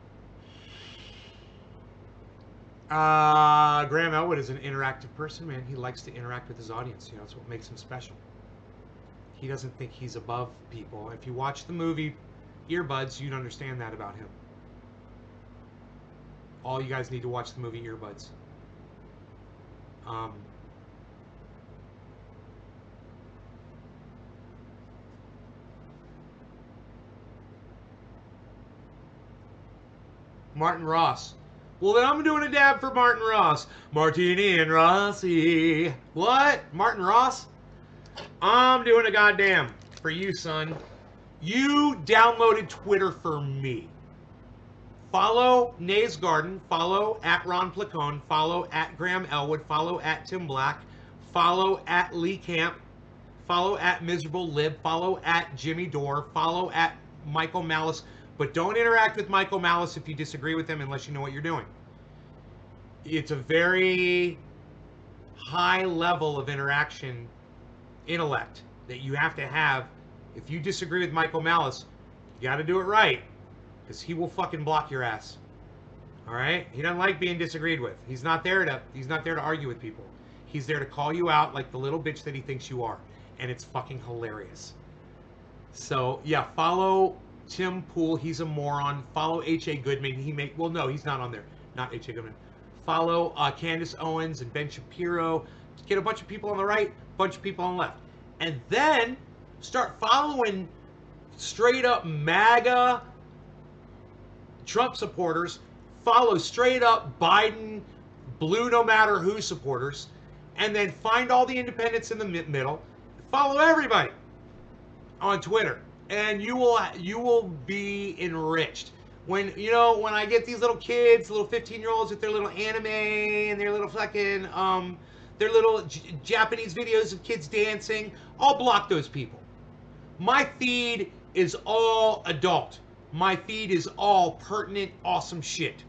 Graham Elwood is an interactive person, man. He likes to interact with his audience. You know, that's what makes him special. He doesn't think he's above people. If you watch the movie Earbuds, you'd understand that about him. All you guys need to watch the movie Earbuds. Martin Ross. Well, then I'm doing a dab for Martin Ross. Martini and Rossi. What? Martin Ross? I'm doing a goddamn for you, son. You downloaded Twitter for me. Follow Nays Garden. Follow at Ron Placone. Follow at Graham Elwood. Follow at Tim Black. Follow at Lee Camp. Follow at Miserable Lib. Follow at Jimmy Dore. Follow at Michael Malice. But don't interact with Michael Malice if you disagree with him unless you know what you're doing. It's a very high level of interaction, intellect, that you have to have. If you disagree with Michael Malice, you got to do it right, because he will fucking block your ass. All right? He doesn't like being disagreed with. He's not there to argue with people. He's there to call you out like the little bitch that he thinks you are, and it's fucking hilarious. So yeah, follow Tim Pool. He's a moron. Follow H.A. Goodman. No, he's not on there. Not H.A. Goodman. Follow Candace Owens and Ben Shapiro. Get a bunch of people on the right, bunch of people on the left, and then start following straight up MAGA Trump supporters. Follow straight up Biden, blue no matter who supporters, and then find all the independents in the middle. Follow everybody on Twitter, and you will be enriched. When I get these little kids, little 15-year-olds with their little anime and their little fucking their little Japanese videos of kids dancing, I'll block those people. My feed is all adult. My feed is all pertinent, awesome shit.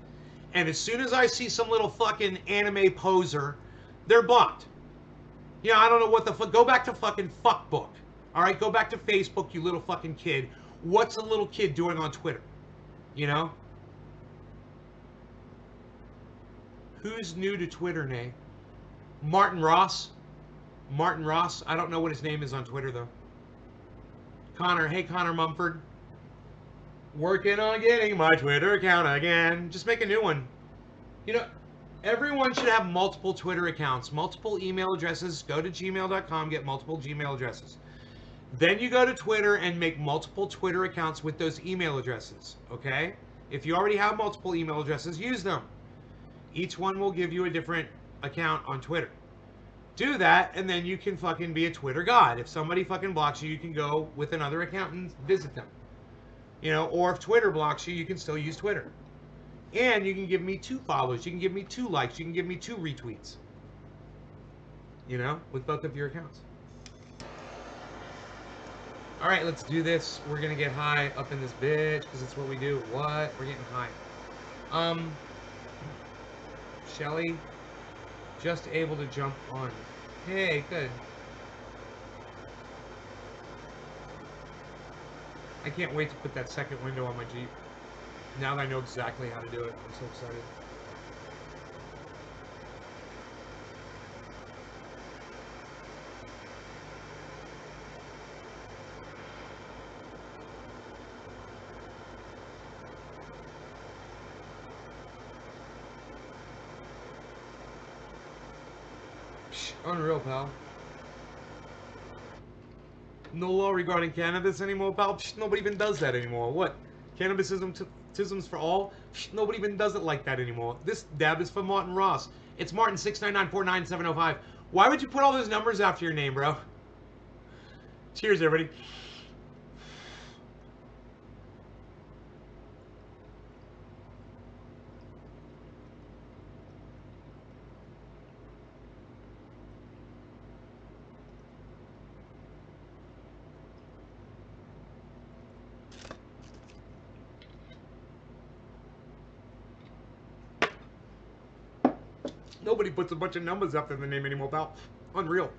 And as soon as I see some little fucking anime poser, they're blocked. I don't know what the fuck. Go back to fucking fuckbook. All right, go back to Facebook, you little fucking kid. What's a little kid doing on Twitter? Who's new to Twitter, Nay? Martin Ross. Martin Ross. I don't know what his name is on Twitter, though. Connor. Hey, Connor Mumford. Working on getting my Twitter account again. Just make a new one. Everyone should have multiple Twitter accounts, multiple email addresses. Go to gmail.com, get multiple Gmail addresses. Then you go to Twitter and make multiple Twitter accounts with those email addresses, okay? If you already have multiple email addresses, use them. Each one will give you a different account on Twitter. Do that, and then you can fucking be a Twitter god. If somebody fucking blocks you, you can go with another account and visit them. Or if Twitter blocks you, you can still use Twitter. And you can give me 2 follows. You can give me 2 likes. You can give me 2 retweets. With both of your accounts. All right, let's do this. We're going to get high up in this bitch because it's what we do. What? We're getting high. Shelly, just able to jump on. Hey, good. I can't wait to put that second window on my Jeep. Now that I know exactly how to do it, I'm so excited. Unreal, pal. No law regarding cannabis anymore, pal. Nobody even does that anymore. What? Cannabisism's for all? Nobody even does it like that anymore. This dab is for Martin Ross. It's Martin 699499705. Why would you put all those numbers after your name, bro? Cheers, everybody. Nobody puts a bunch of numbers after the name anymore, pal. Unreal.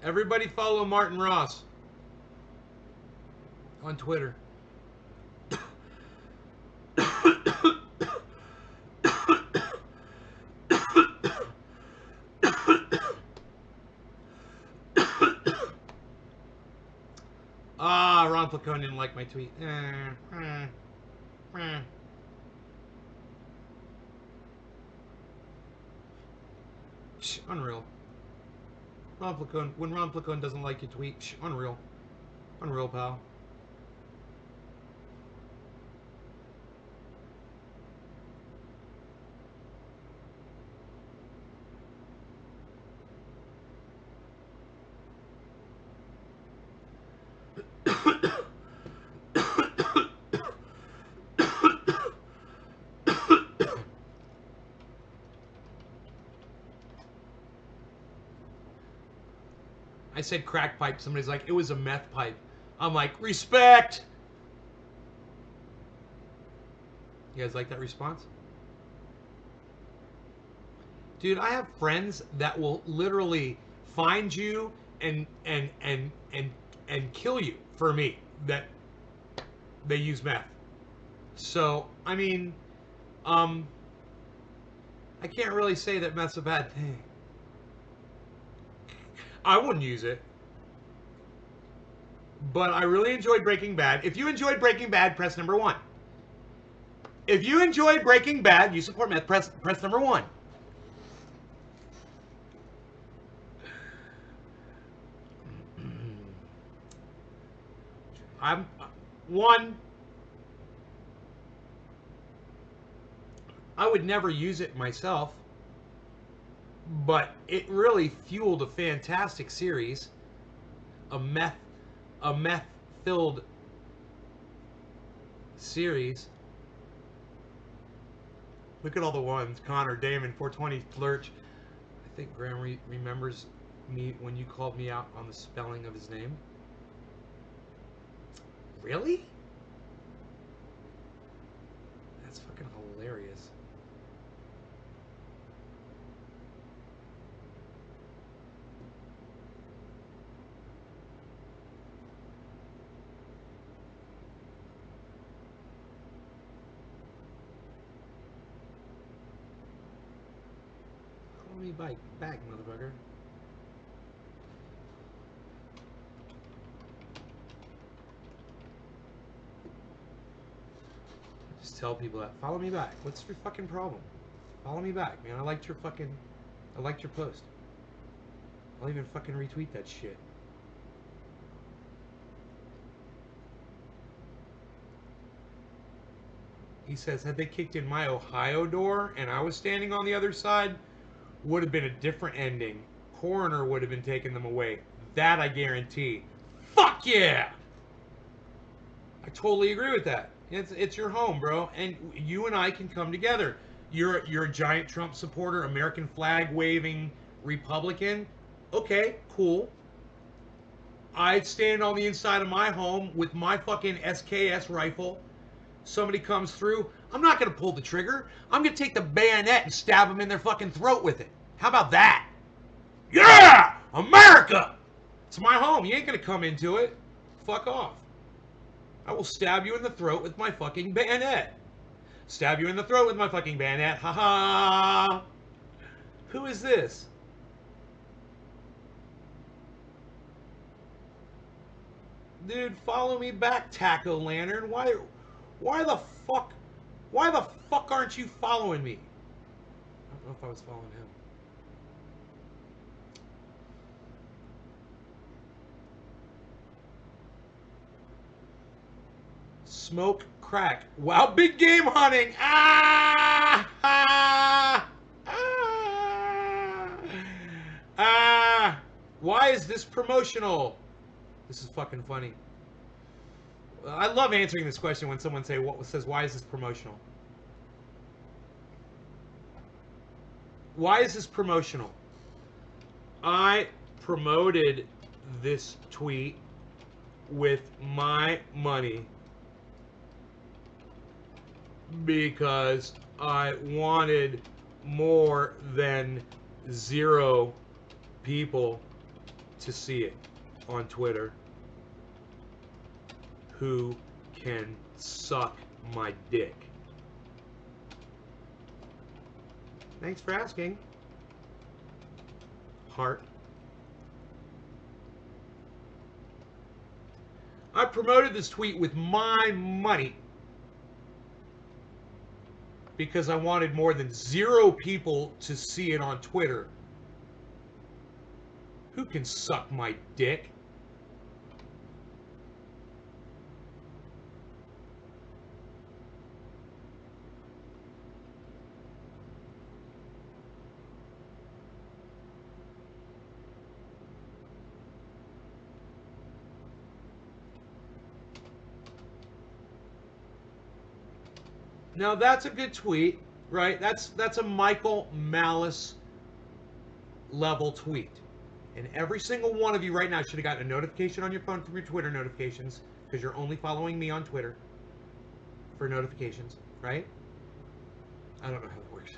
Everybody follow Martin Ross on Twitter. Placone didn't like my tweet. Unreal. Ron Placone, when Ron Placone doesn't like your tweet, unreal. Unreal, pal. I said crack pipe. Somebody's like, it was a meth pipe. I'm like, respect. You guys like that response? Dude, I have friends that will literally find you and kill you for me that they use meth. So, I mean, I can't really say that meth's a bad thing. I wouldn't use it. But I really enjoyed Breaking Bad. If you enjoyed Breaking Bad, press number 1. If you enjoyed Breaking Bad, you support meth, press number 1. I'm 1. I would never use it myself, but it really fueled a fantastic series, a meth-filled series. Look at all the ones. Connor, Damon, 420, Lurch. I think Graham remembers me when you called me out on the spelling of his name. Really? That's fucking hilarious. Call me back, motherfucker. Just tell people that. Follow me back. What's your fucking problem? Follow me back, man. I liked your post. I'll even fucking retweet that shit. He says, had they kicked in my Ohio door and I was standing on the other side, would have been a different ending. Coroner would have been taking them away. That I guarantee. Fuck yeah! I totally agree with that. It's your home, bro, and you and I can come together. You're a giant Trump supporter, American flag waving Republican. Okay, cool. I stand on the inside of my home with my fucking SKS rifle. Somebody comes through, I'm not going to pull the trigger. I'm going to take the bayonet and stab them in their fucking throat with it. How about that? Yeah! America! It's my home. You ain't going to come into it. Fuck off. I will stab you in the throat with my fucking bayonet. Stab you in the throat with my fucking bayonet. Ha ha! Who is this? Dude, follow me back, Taco Lantern. Why the fuck aren't you following me? I don't know if I was following him. Smoke crack. Wow, big game hunting. Ah! Ah! Ah! Ah! Why is this promotional? This is fucking funny. I love answering this question when someone says, why is this promotional? Why is this promotional? I promoted this tweet with my money because I wanted more than 0 people to see it on Twitter who can suck my dick. Thanks for asking. Heart. I promoted this tweet with my money because I wanted more than 0 people to see it on Twitter. Who can suck my dick? Now that's a good tweet, right? That's a Michael Malice level tweet. And every single one of you right now should have gotten a notification on your phone through your Twitter notifications, because you're only following me on Twitter for notifications, right? I don't know how that works.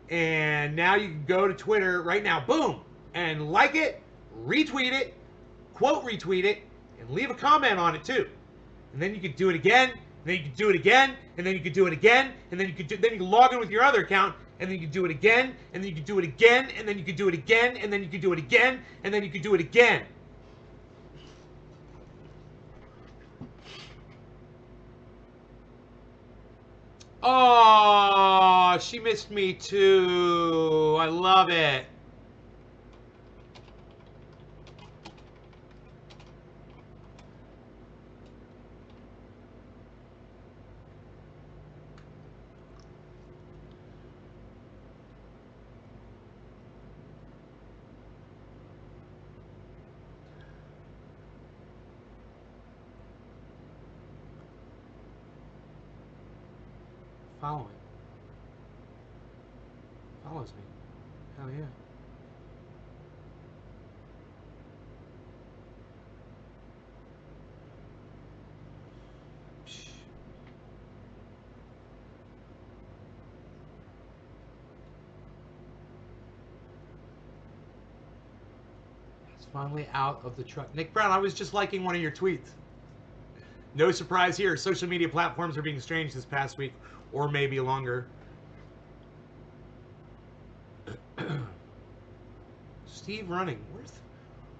And now you can go to Twitter right now, boom, and like it, retweet it, quote retweet it, and leave a comment on it too. And then you could do it again, and then you could do it again, and then you could do it again, and then you could log in with your other account, and then you could do it again, and then you could do it again, and then you could do it again, and then you could do it again, and then you could do it again. Oh, she missed me too. I love it. Following. Follows me. Hell yeah. Psh. It's finally out of the truck. Nick Brown, I was just liking one of your tweets. No surprise here. Social media platforms are being strange this past week, or maybe longer. Steve Running.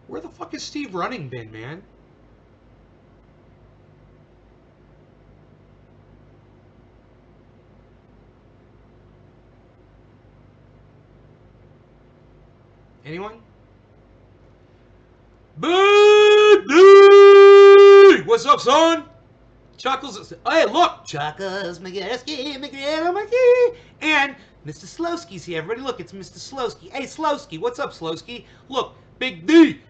Where the fuck has Steve Running been, man? Anyone? Boo! What's up, son? Chuckles. Hey, look! Chuckles, McGurski, McGurski, and Mr. Slowski's here. Everybody, look, it's Mr. Slowski. Hey, Slowski, what's up, Slowski? Look, Big D.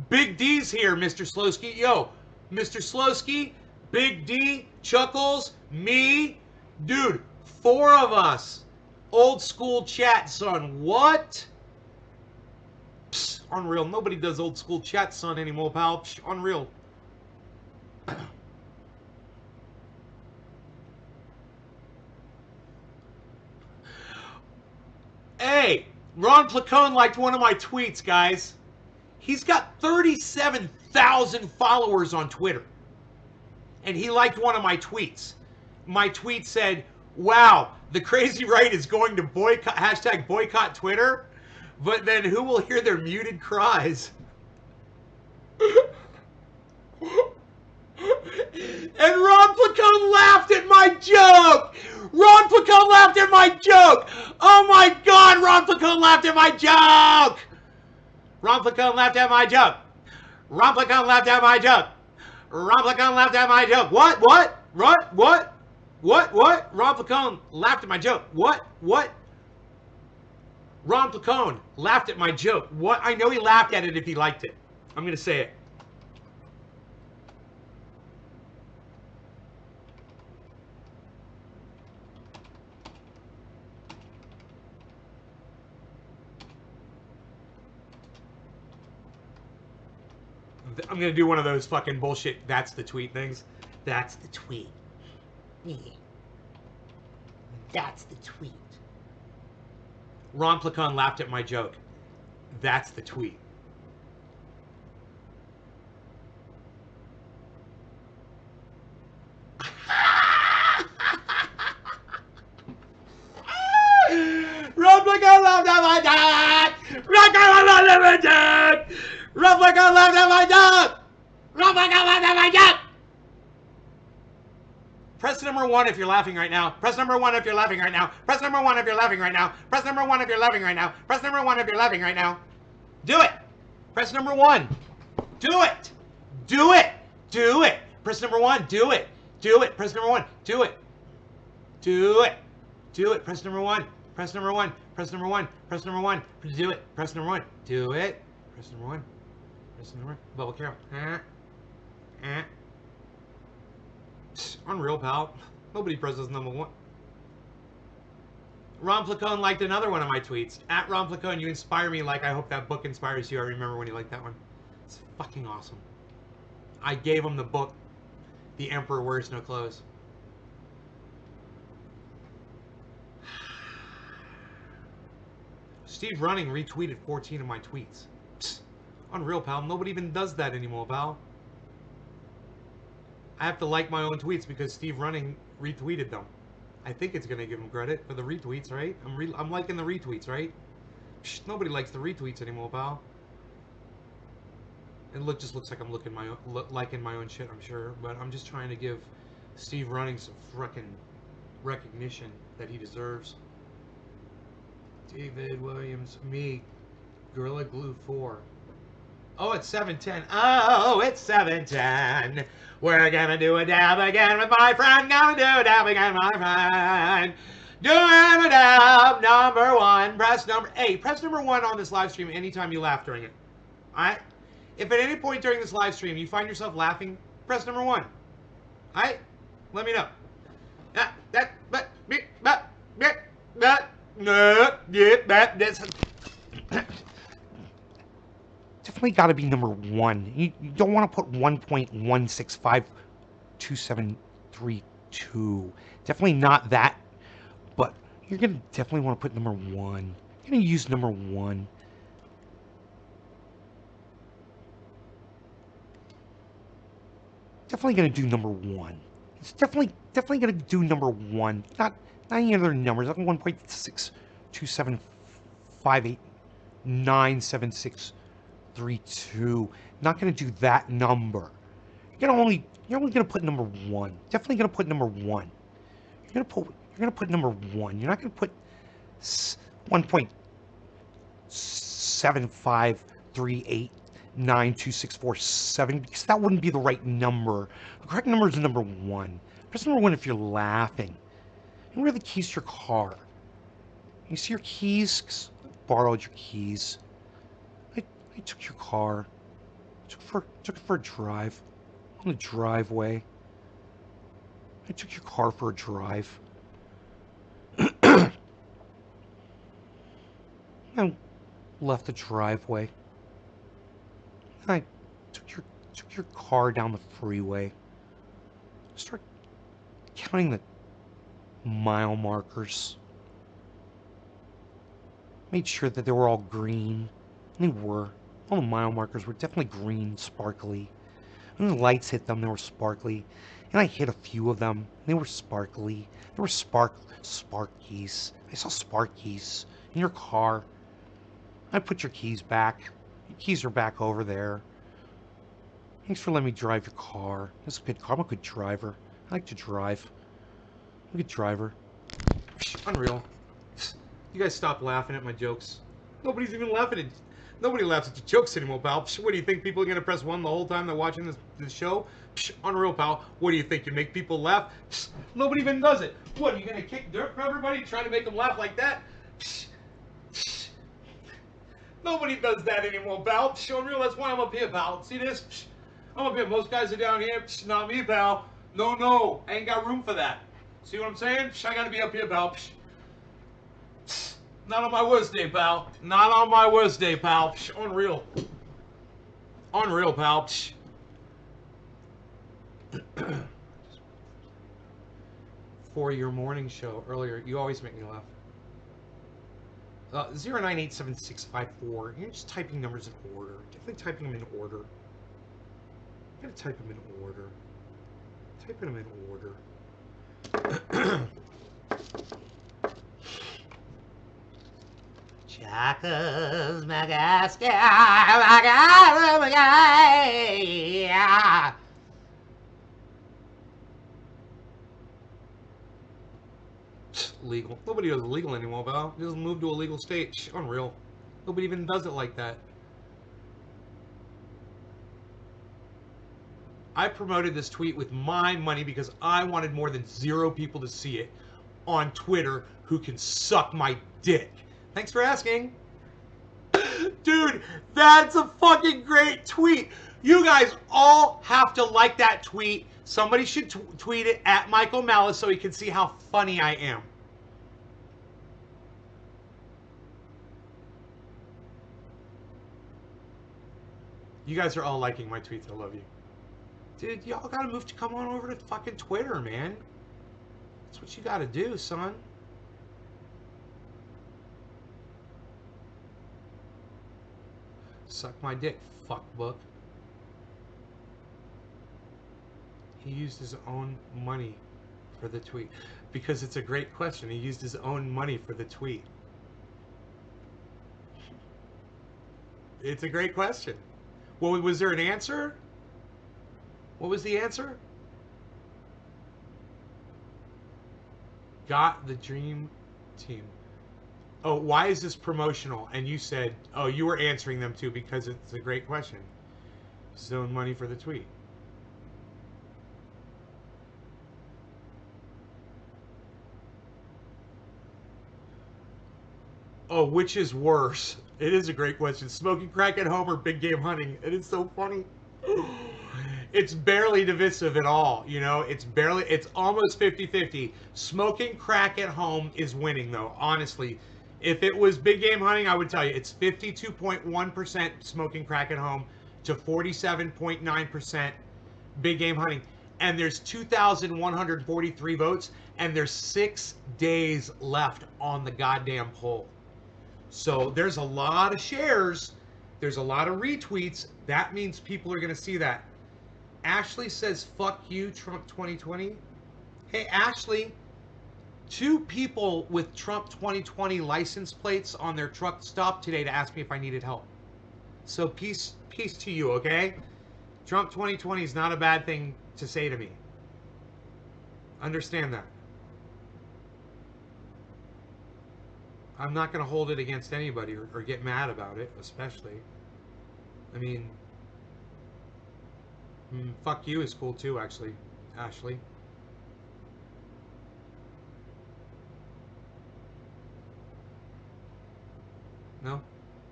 Big D's here, Mr. Slowski. Yo, Mr. Slowski, Big D, Chuckles, me. Dude, 4 of us. Old school chat, son. What? Psst, unreal. Nobody does old school chat, son, anymore, pal. Psst, unreal. Hey, Ron Placone liked one of my tweets, guys. He's got 37,000 followers on Twitter. And he liked one of my tweets. My tweet said, wow, the crazy right is going to boycott, hashtag boycott Twitter, but then who will hear their muted cries? And Ron Placone laughed at my joke! Ron Placone laughed at my joke! Oh my God, Ron Placone laughed at my joke! Ron Placone laughed at my joke! Ron Placone laughed at my joke! Ron Placone laughed at my joke! What? Ron Placone laughed at my joke. What? Ron Placone laughed at my joke. What? I know he laughed at it if he liked it. I'm going to say it. I'm going to do one of those fucking bullshit, that's the tweet things. That's the tweet. Yeah. That's the tweet. Ron Placone laughed at my joke. That's the tweet. Ron Placone laughed at my joke! Ron Placone laughed at my joke! Ron Placone laughed at my joke! Press number 1 if you're laughing right now. Press number 1 if you're laughing right now. Press number 1 if you're laughing right now. Press number 1 if you're laughing right now. Press number 1 if you're laughing right now. Do it. Press number 1. Do it. Do it. Do it. Press number 1. Do it. Do it. Press number 1. Do it. Do it. Do it. Press number 1. Press number 1. Press number 1. Press number 1. Do it. Press number 1. Do it. Press number 1. Press number 1. Bubble Carol. Unreal, pal. Nobody presses number 1. Ron Placone liked another one of my tweets. At Ron Placone, you inspire me like I hope that book inspires you. I remember when you liked that one. It's fucking awesome. I gave him the book, The Emperor Wears No Clothes. Steve Running retweeted 14 of my tweets. Psst. Unreal, pal. Nobody even does that anymore, pal. I have to like my own tweets because Steve Running retweeted them. I think it's going to give him credit for the retweets, right? I'm liking the retweets, right? Psst, nobody likes the retweets anymore, pal. It just looks like I'm liking my own shit, I'm sure. But I'm just trying to give Steve Running some frickin' recognition that he deserves. David Williams, me, Gorilla Glue 4. Oh, it's 7:10. Oh, it's 7:10. We're gonna do a dab again with my friend. Gonna do a dab again with my friend. Doing a dab number 1. Press number 8. Press number 1 on this live stream anytime you laugh during it. Alright? If at any point during this live stream you find yourself laughing, press number 1. Alright? Let me know. Definitely got to be number 1. You don't want to put 1.1652732. Definitely not that. But you're going to definitely want to put number 1. You're going to use number 1. Definitely going to do number 1. It's definitely going to do number 1. Not any other numbers. Not 1.627589763. Not going to do that number. You're only going to put number 1. Definitely going to put number 1. You're going to put number 1. You're not going to put 1.753892647 because that wouldn't be the right number. The correct number is number 1. Press number 1 if you're laughing. And where are the keys to your car? You see your keys? I borrowed your keys. I took your car. Took it for a drive. On the driveway. I took your car for a drive. I left the driveway. I took your car down the freeway. Start counting the mile markers. Made sure that they were all green. And they were. All the mile markers were definitely green, sparkly. When the lights hit them, they were sparkly. And I hit a few of them. They were sparkly. There were sparkies. I saw sparkies in your car. I put your keys back. Your keys are back over there. Thanks for letting me drive your car. This is a good car. I'm a good driver. I like to drive. I'm a good driver. Unreal. You guys stop laughing at my jokes. Nobody's even laughing at... Nobody laughs at your jokes anymore, pal. What do you think? People are going to press 1 the whole time they're watching this show? Unreal, pal. What do you think? You make people laugh? Nobody even does it. What, are you going to kick dirt for everybody? Trying to make them laugh like that? Nobody does that anymore, pal. Unreal, that's why I'm up here, pal. See this? I'm up here. Most guys are down here. Not me, pal. No. I ain't got room for that. See what I'm saying? I got to be up here, pal. Not on my worst day, pal. Not on my worst day, pal. Unreal. Unreal, pal. For your morning show earlier, you always make me laugh. 098765. You're just typing numbers in order. Definitely typing them in order. You gotta type them in order. Typing them in order. Legal. Nobody does legal anymore, Val. It doesn't move to a legal state. Unreal. Nobody even does it like that. I promoted this tweet with my money because I wanted more than 0 people to see it on Twitter who can suck my dick. Thanks for asking. Dude, that's a fucking great tweet. You guys all have to like that tweet. Somebody should tweet it at Michael Malice so he can see how funny I am. You guys are all liking my tweets. I love you. Dude, y'all gotta move to come on over to fucking Twitter, man. That's what you gotta do, son. Suck my dick, fuckbook. He used his own money for the tweet. Because it's a great question. He used his own money for the tweet. It's a great question. Well, was there an answer? What was the answer? Got the dream team. Oh, why is this promotional? And you said, oh, you were answering them too because it's a great question. His own money for the tweet. Oh, which is worse? It is a great question. Smoking crack at home or big game hunting? It is so funny. It's barely divisive at all, you know? It's almost 50-50. Smoking crack at home is winning, though, honestly. If it was big game hunting, I would tell you it's 52.1% smoking crack at home to 47.9% big game hunting. And there's 2,143 votes, and there's 6 days left on the goddamn poll. So there's a lot of shares. There's a lot of retweets. That means people are going to see that. Ashley says, fuck you, Trump 2020. Hey, Ashley, 2 people with Trump 2020 license plates on their truck stopped today to ask me if I needed help. So peace to you, okay? Trump 2020 is not a bad thing to say to me. Understand that. I'm not going to hold it against anybody or get mad about it, especially. I mean, fuck you is cool too, actually, Ashley. No?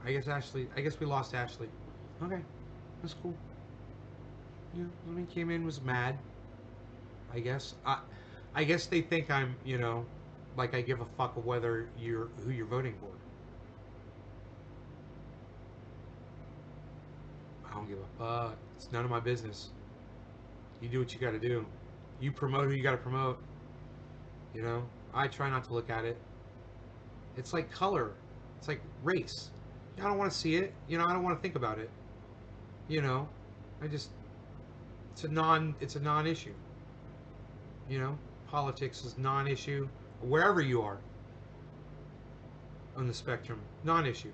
I guess we lost Ashley. Okay, that's cool. Yeah, somebody came in, was mad. I guess. I guess they think I'm, like I give a fuck of who you're voting for. I don't give a fuck. It's none of my business. You do what you gotta do. You promote who you gotta promote. I try not to look at it. It's like color. It's like race. I don't want to see it. I don't want to think about it. I just it's a non-issue. Politics is non-issue wherever you are on the spectrum. Non-issue.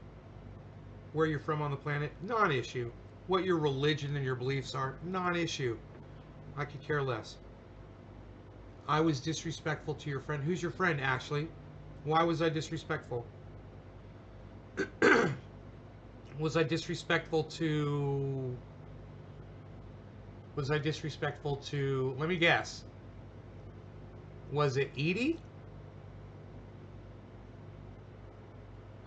Where you're from on the planet, non-issue. What your religion and your beliefs are, non-issue. I could care less. I was disrespectful to your friend. Who's your friend, Ashley? Why was I disrespectful? Was I disrespectful to... Let me guess. Was it Edie?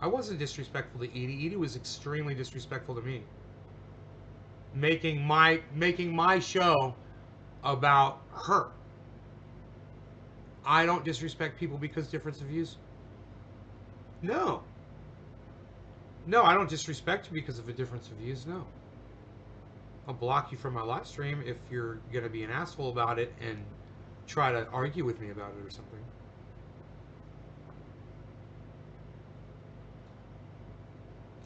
I wasn't disrespectful to Edie. Edie was extremely disrespectful to me. Making my show about her. I don't disrespect people because difference of views. No. No, I don't disrespect you because of a difference of views. No. I'll block you from my live stream if you're going to be an asshole about it and try to argue with me about it or something.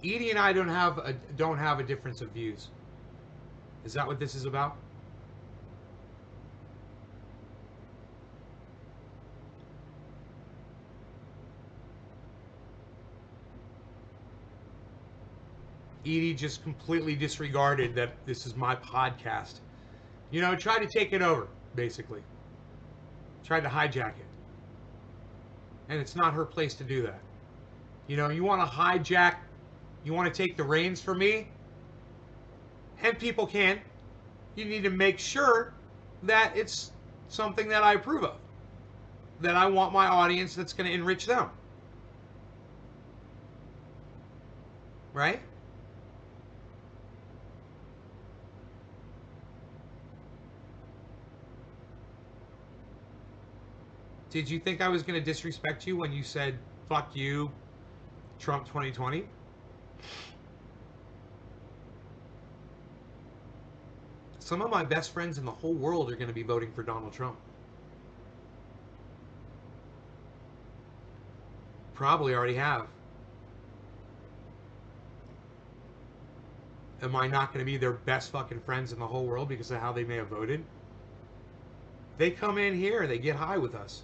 Edie and I don't have a difference of views. Is that what this is about? Edie just completely disregarded that this is my podcast. You know, tried to take it over, basically. Tried to hijack it. And it's not her place to do that. You know, you want to hijack, you want to take the reins from me, and people can. You need to make sure that it's something that I approve of, that I want my audience that's going to enrich them. Right? Did you think I was going to disrespect you when you said, fuck you, Trump 2020? Some of my best friends in the whole world are going to be voting for Donald Trump. Probably already have. Am I not going to be their best fucking friends in the whole world because of how they may have voted? They come in here, they get high with us.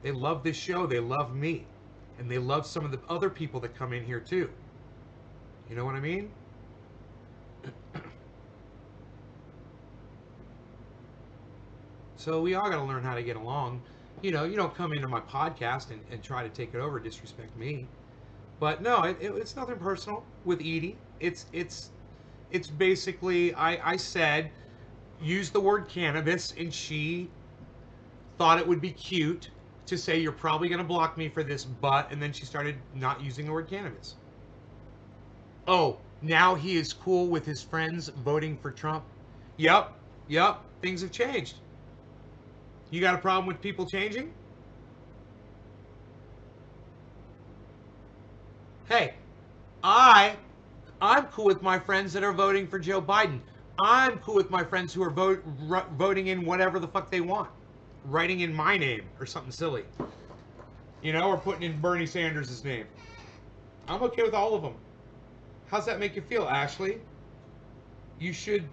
They love this show, they love me. And they love some of the other people that come in here too. You know what I mean? So we all got to learn how to get along. You know, you don't come into my podcast and try to take it over, disrespect me. But no, it's nothing personal with Edie. It's basically I said use the word cannabis, and she thought it would be cute to say you're probably going to block me for this, but and then she started not using the word cannabis. Oh, now he is cool with his friends voting for Trump. Yep, things have changed. You got a problem with people changing? Hey, I'm cool with my friends that are voting for Joe Biden. I'm cool with my friends who are voting in whatever the fuck they want, writing in my name or something silly, you know, or putting in Bernie Sanders' name. I'm okay with all of them. How's that make you feel, Ashley? You should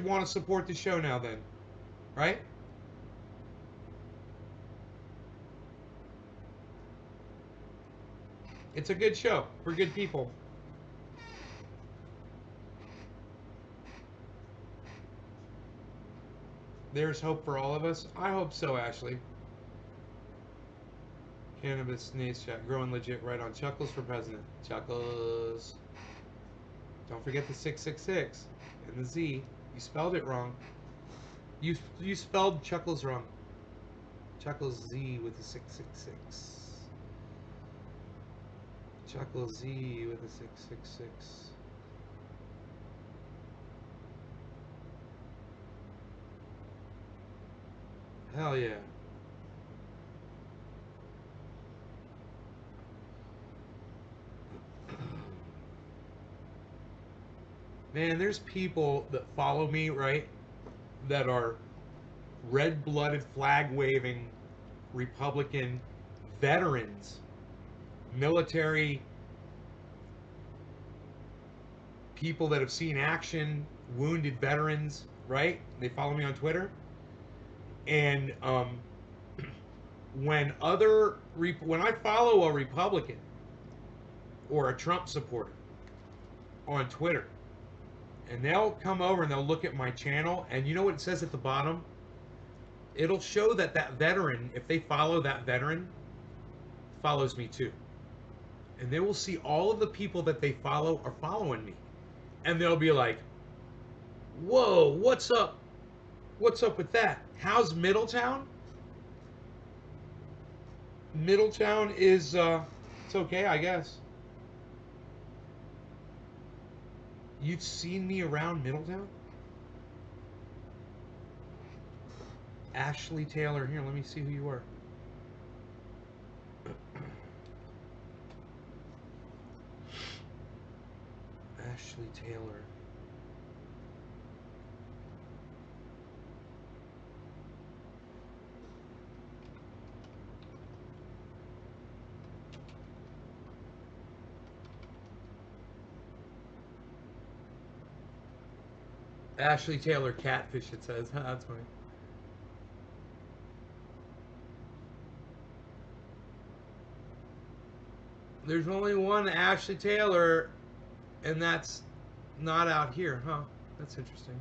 want to support the show now, then, right? It's a good show. We're good people. There's hope for all of us. I hope so, Ashley. Cannabis Nate's chat. Growing legit right on. Chuckles for president. Chuckles. Don't forget the 666 and the Z. You spelled it wrong. You spelled Chuckles wrong. Chuckles Z with the 666. Chuckles Z with the 666. Hell yeah. Man, there's people that follow me, right, that are red-blooded, flag-waving Republican veterans, military people that have seen action, wounded veterans, right? They follow me on Twitter. And when I follow a Republican or a Trump supporter on Twitter, and they'll come over and they'll look at my channel, and you know what it says at the bottom? It'll show that veteran, if they follow that veteran, follows me too. And they will see all of the people that they follow are following me. And they'll be like, whoa, what's up? What's up with that? How's Middletown? Middletown is, it's okay, I guess. You've seen me around Middletown? Ashley Taylor. Here, let me see who you are. Ashley Taylor. Ashley Taylor catfish, it says. That's funny. There's only one Ashley Taylor, and that's Not out here, huh? That's interesting.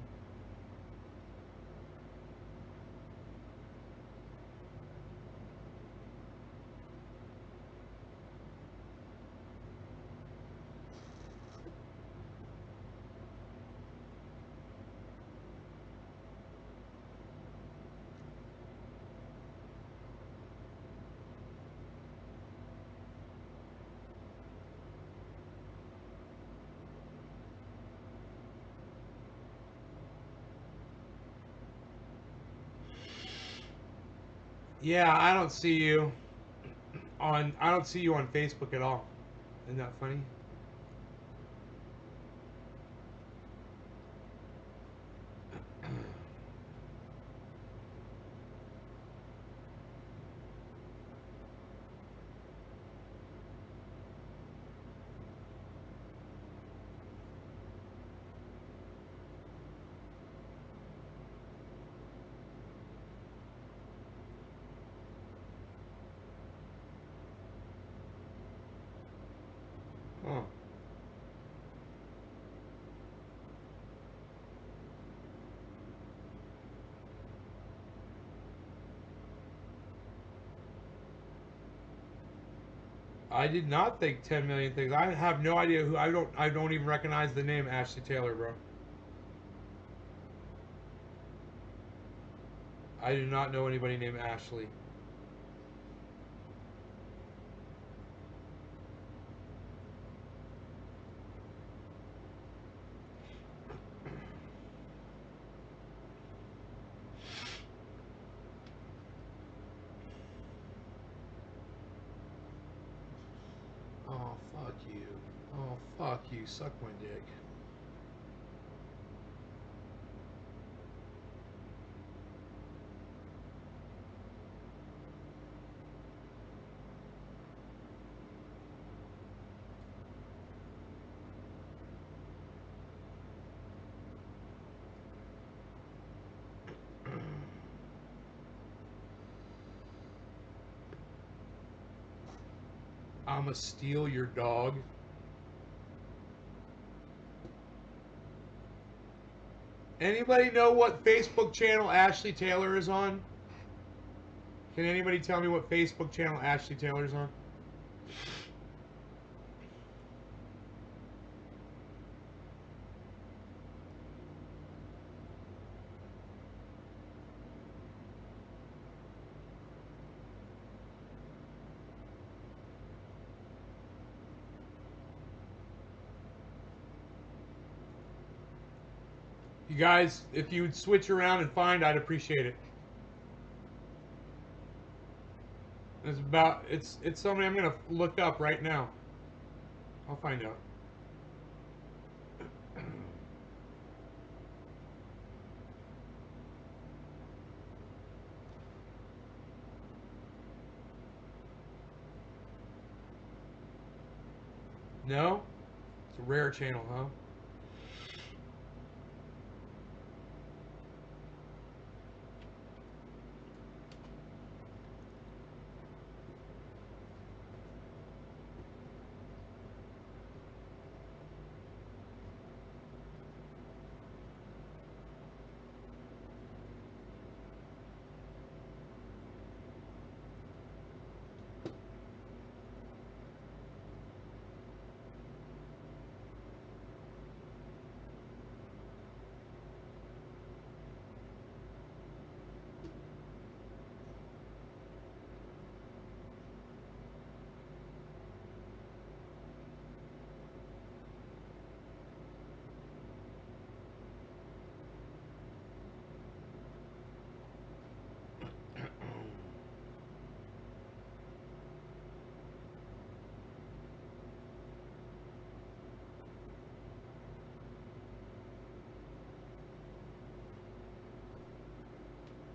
Yeah, I don't see you on Facebook at all. Isn't that funny? Huh. I did not think 10 million things. I have no idea who. I don't even recognize the name Ashley Taylor, bro. I do not know anybody named Ashley. Oh, fuck you. Oh, fuck you. Suck my dick. I'ma steal your dog. Anybody know what Facebook channel Ashley Taylor is on? Can anybody tell me what Facebook channel Ashley Taylor's on? You guys, if you would switch around and find, I'd appreciate it. It's somebody I'm gonna look up right now. I'll find out. No? It's a rare channel, huh?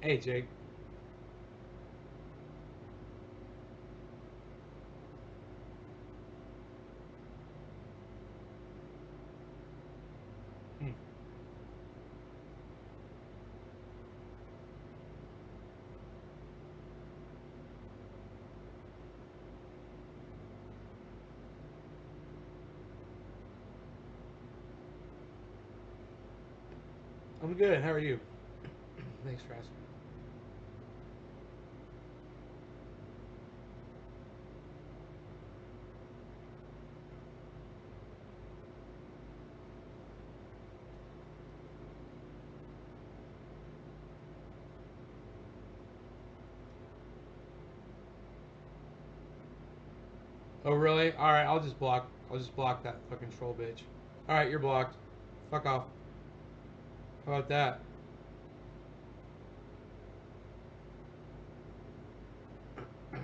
Hey, Jake. Hmm. I'm good. How are you? Thanks for asking. Oh really? All right, I'll just block. I'll just block that fucking troll bitch. All right, you're blocked. Fuck off. How about that? Hmm.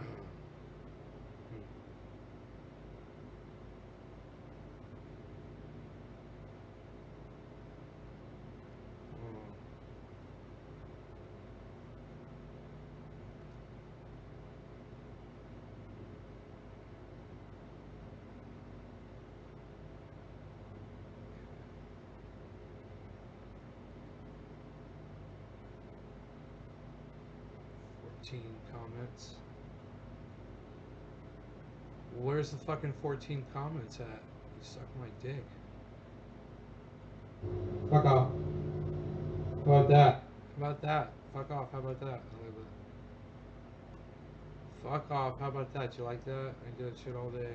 14 comments. Where's the fucking 14 comments at? You suck my dick. Fuck off. How about that? How about that? Fuck off. How about that? I like that. Fuck off. How about that? You like that? I do that shit all day.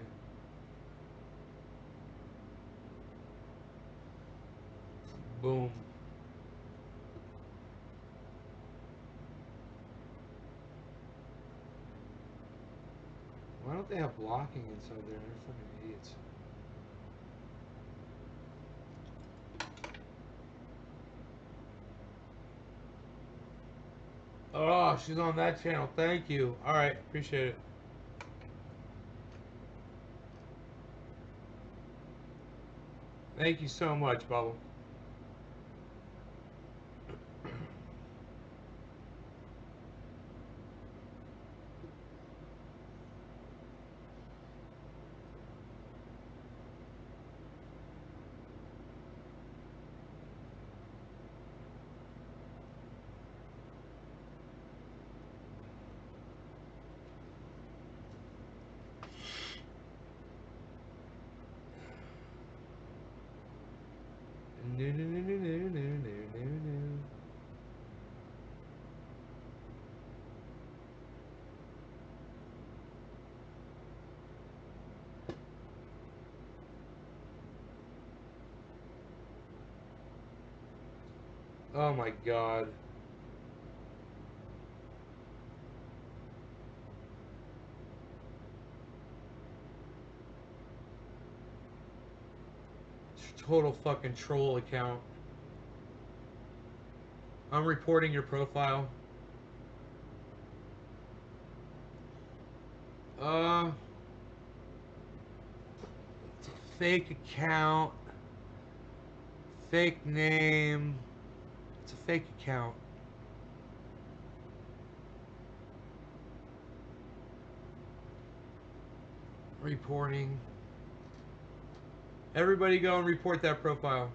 Boom. Why don't they have blocking inside there? They're fucking idiots. Oh, she's on that channel. Thank you. All right, appreciate it. Thank you so much, Bubble. No, no, no, no, no, no, no, no. Oh my god. Total fucking troll account. I'm reporting your profile. Uh, it's a fake account. Fake name. It's a fake account. Reporting. Everybody go and report that profile.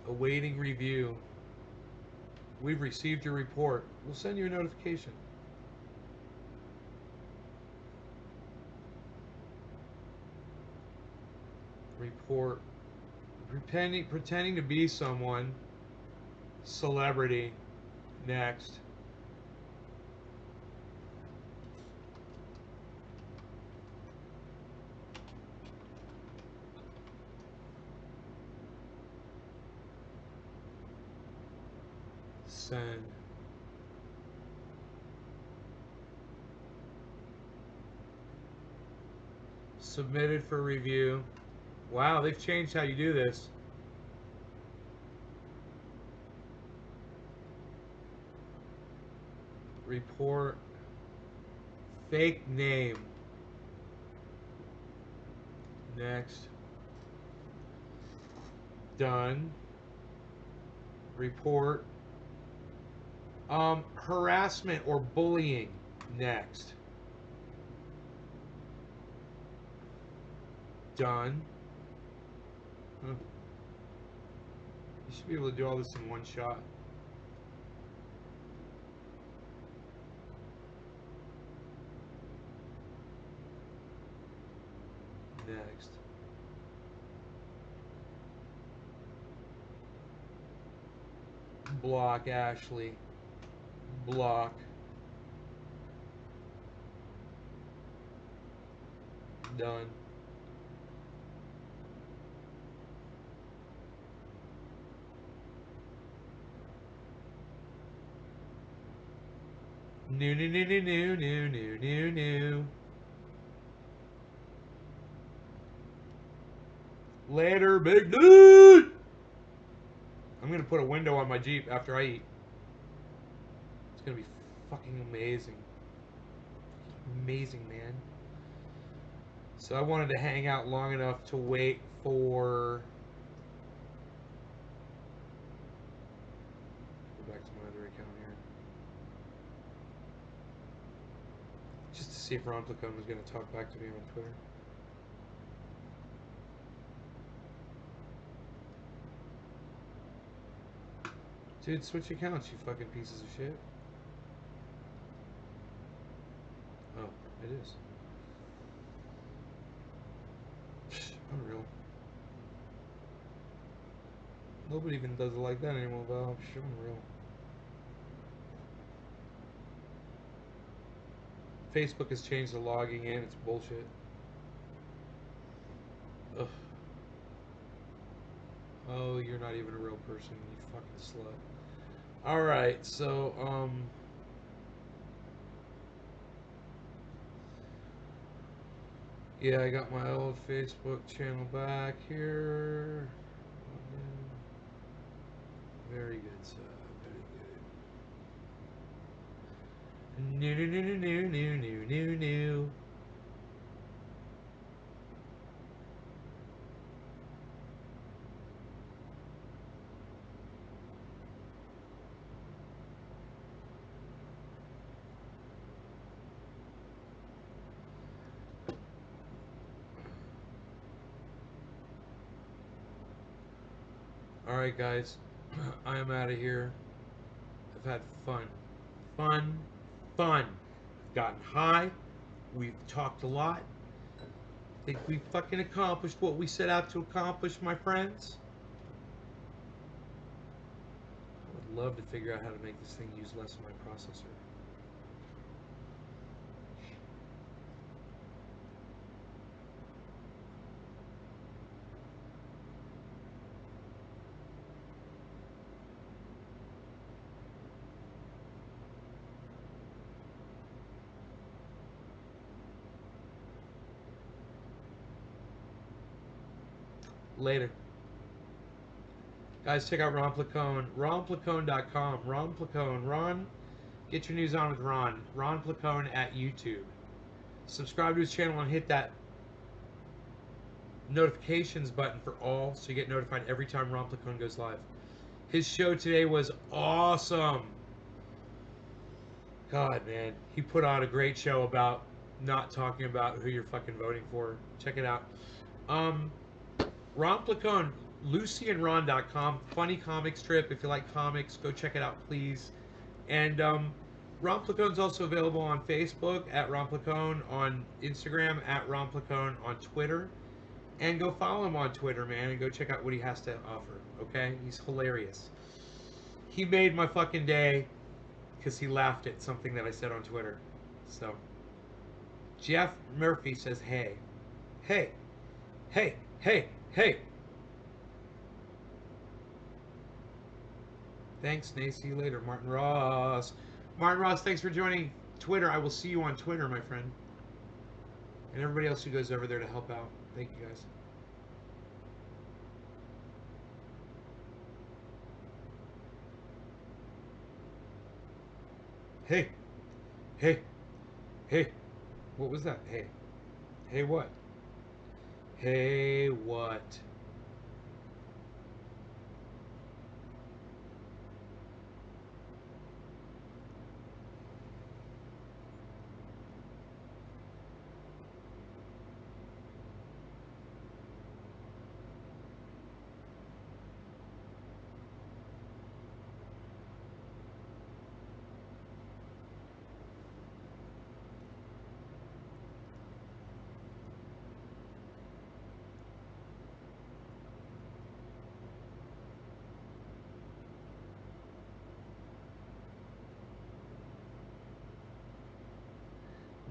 Awaiting review. We've received your report. We'll send you a notification. Report. Pretending to be someone. Celebrity. Next. Send. Submitted for review. Wow, they've changed how you do this. Report. Fake name. Next. Done. Report. Harassment or bullying. Next. Done. Huh. You should be able to do all this in one shot. Next. block Ashley. Block. Done. New. Later, big dude! I'm gonna put a window on my Jeep after I eat. It's gonna be fucking amazing. Amazing, man. So I wanted to hang out long enough to wait for... Go back to my other account here. Just to see if Ron Placone was gonna talk back to me on Twitter. Dude, switch accounts, you fucking pieces of shit. Oh, it is. Unreal. Nobody even does it like that anymore, Val. Unreal. Facebook has changed the logging in. It's bullshit. Ugh. Oh, you're not even a real person, you fucking slut. Alright, so, yeah, I got my old Facebook channel back here. Very good, sir. Very good. New. Alright, guys. I am out of here. I've had fun. Fun. I've gotten high. We've talked a lot. I think we fucking accomplished what we set out to accomplish, my friends. I would love to figure out how to make this thing use less of my processor. Later. Guys, check out Ron Placone. RonPlacone.com. Ron Placone. Ron, get your news on with Ron. Ron Placone at YouTube. Subscribe to his channel and hit that notifications button for all so you get notified every time Ron Placone goes live. His show today was awesome. God, man. He put on a great show about not talking about who you're fucking voting for. Check it out. Ron Placone, LucyandRon.com. Funny comic strip. If you like comics, go check it out, please. And Ron Placone's also available on Facebook at Ron Placone, on Instagram at Ron Placone, on Twitter. And go follow him on Twitter, man, and go check out what he has to offer, okay? He's hilarious. He made my fucking day because he laughed at something that I said on Twitter. So, Jeff Murphy says, hey. Hey. Hey. Hey. Hey. Thanks, Nate. See you later. Martin Ross. Martin Ross, thanks for joining Twitter. I will see you on Twitter, my friend. And everybody else who goes over there to help out. Thank you, guys. Hey. Hey. Hey. What was that? Hey. Hey, what? Hey, what?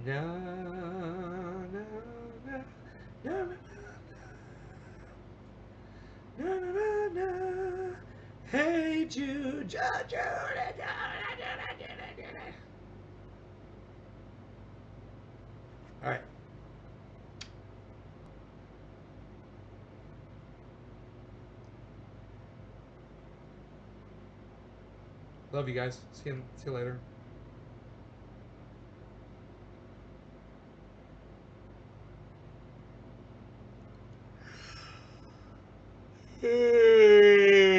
No, no, no, no, no, no, no, no. Hey Jude, Jude, Jude. All right. Love you guys. See you later.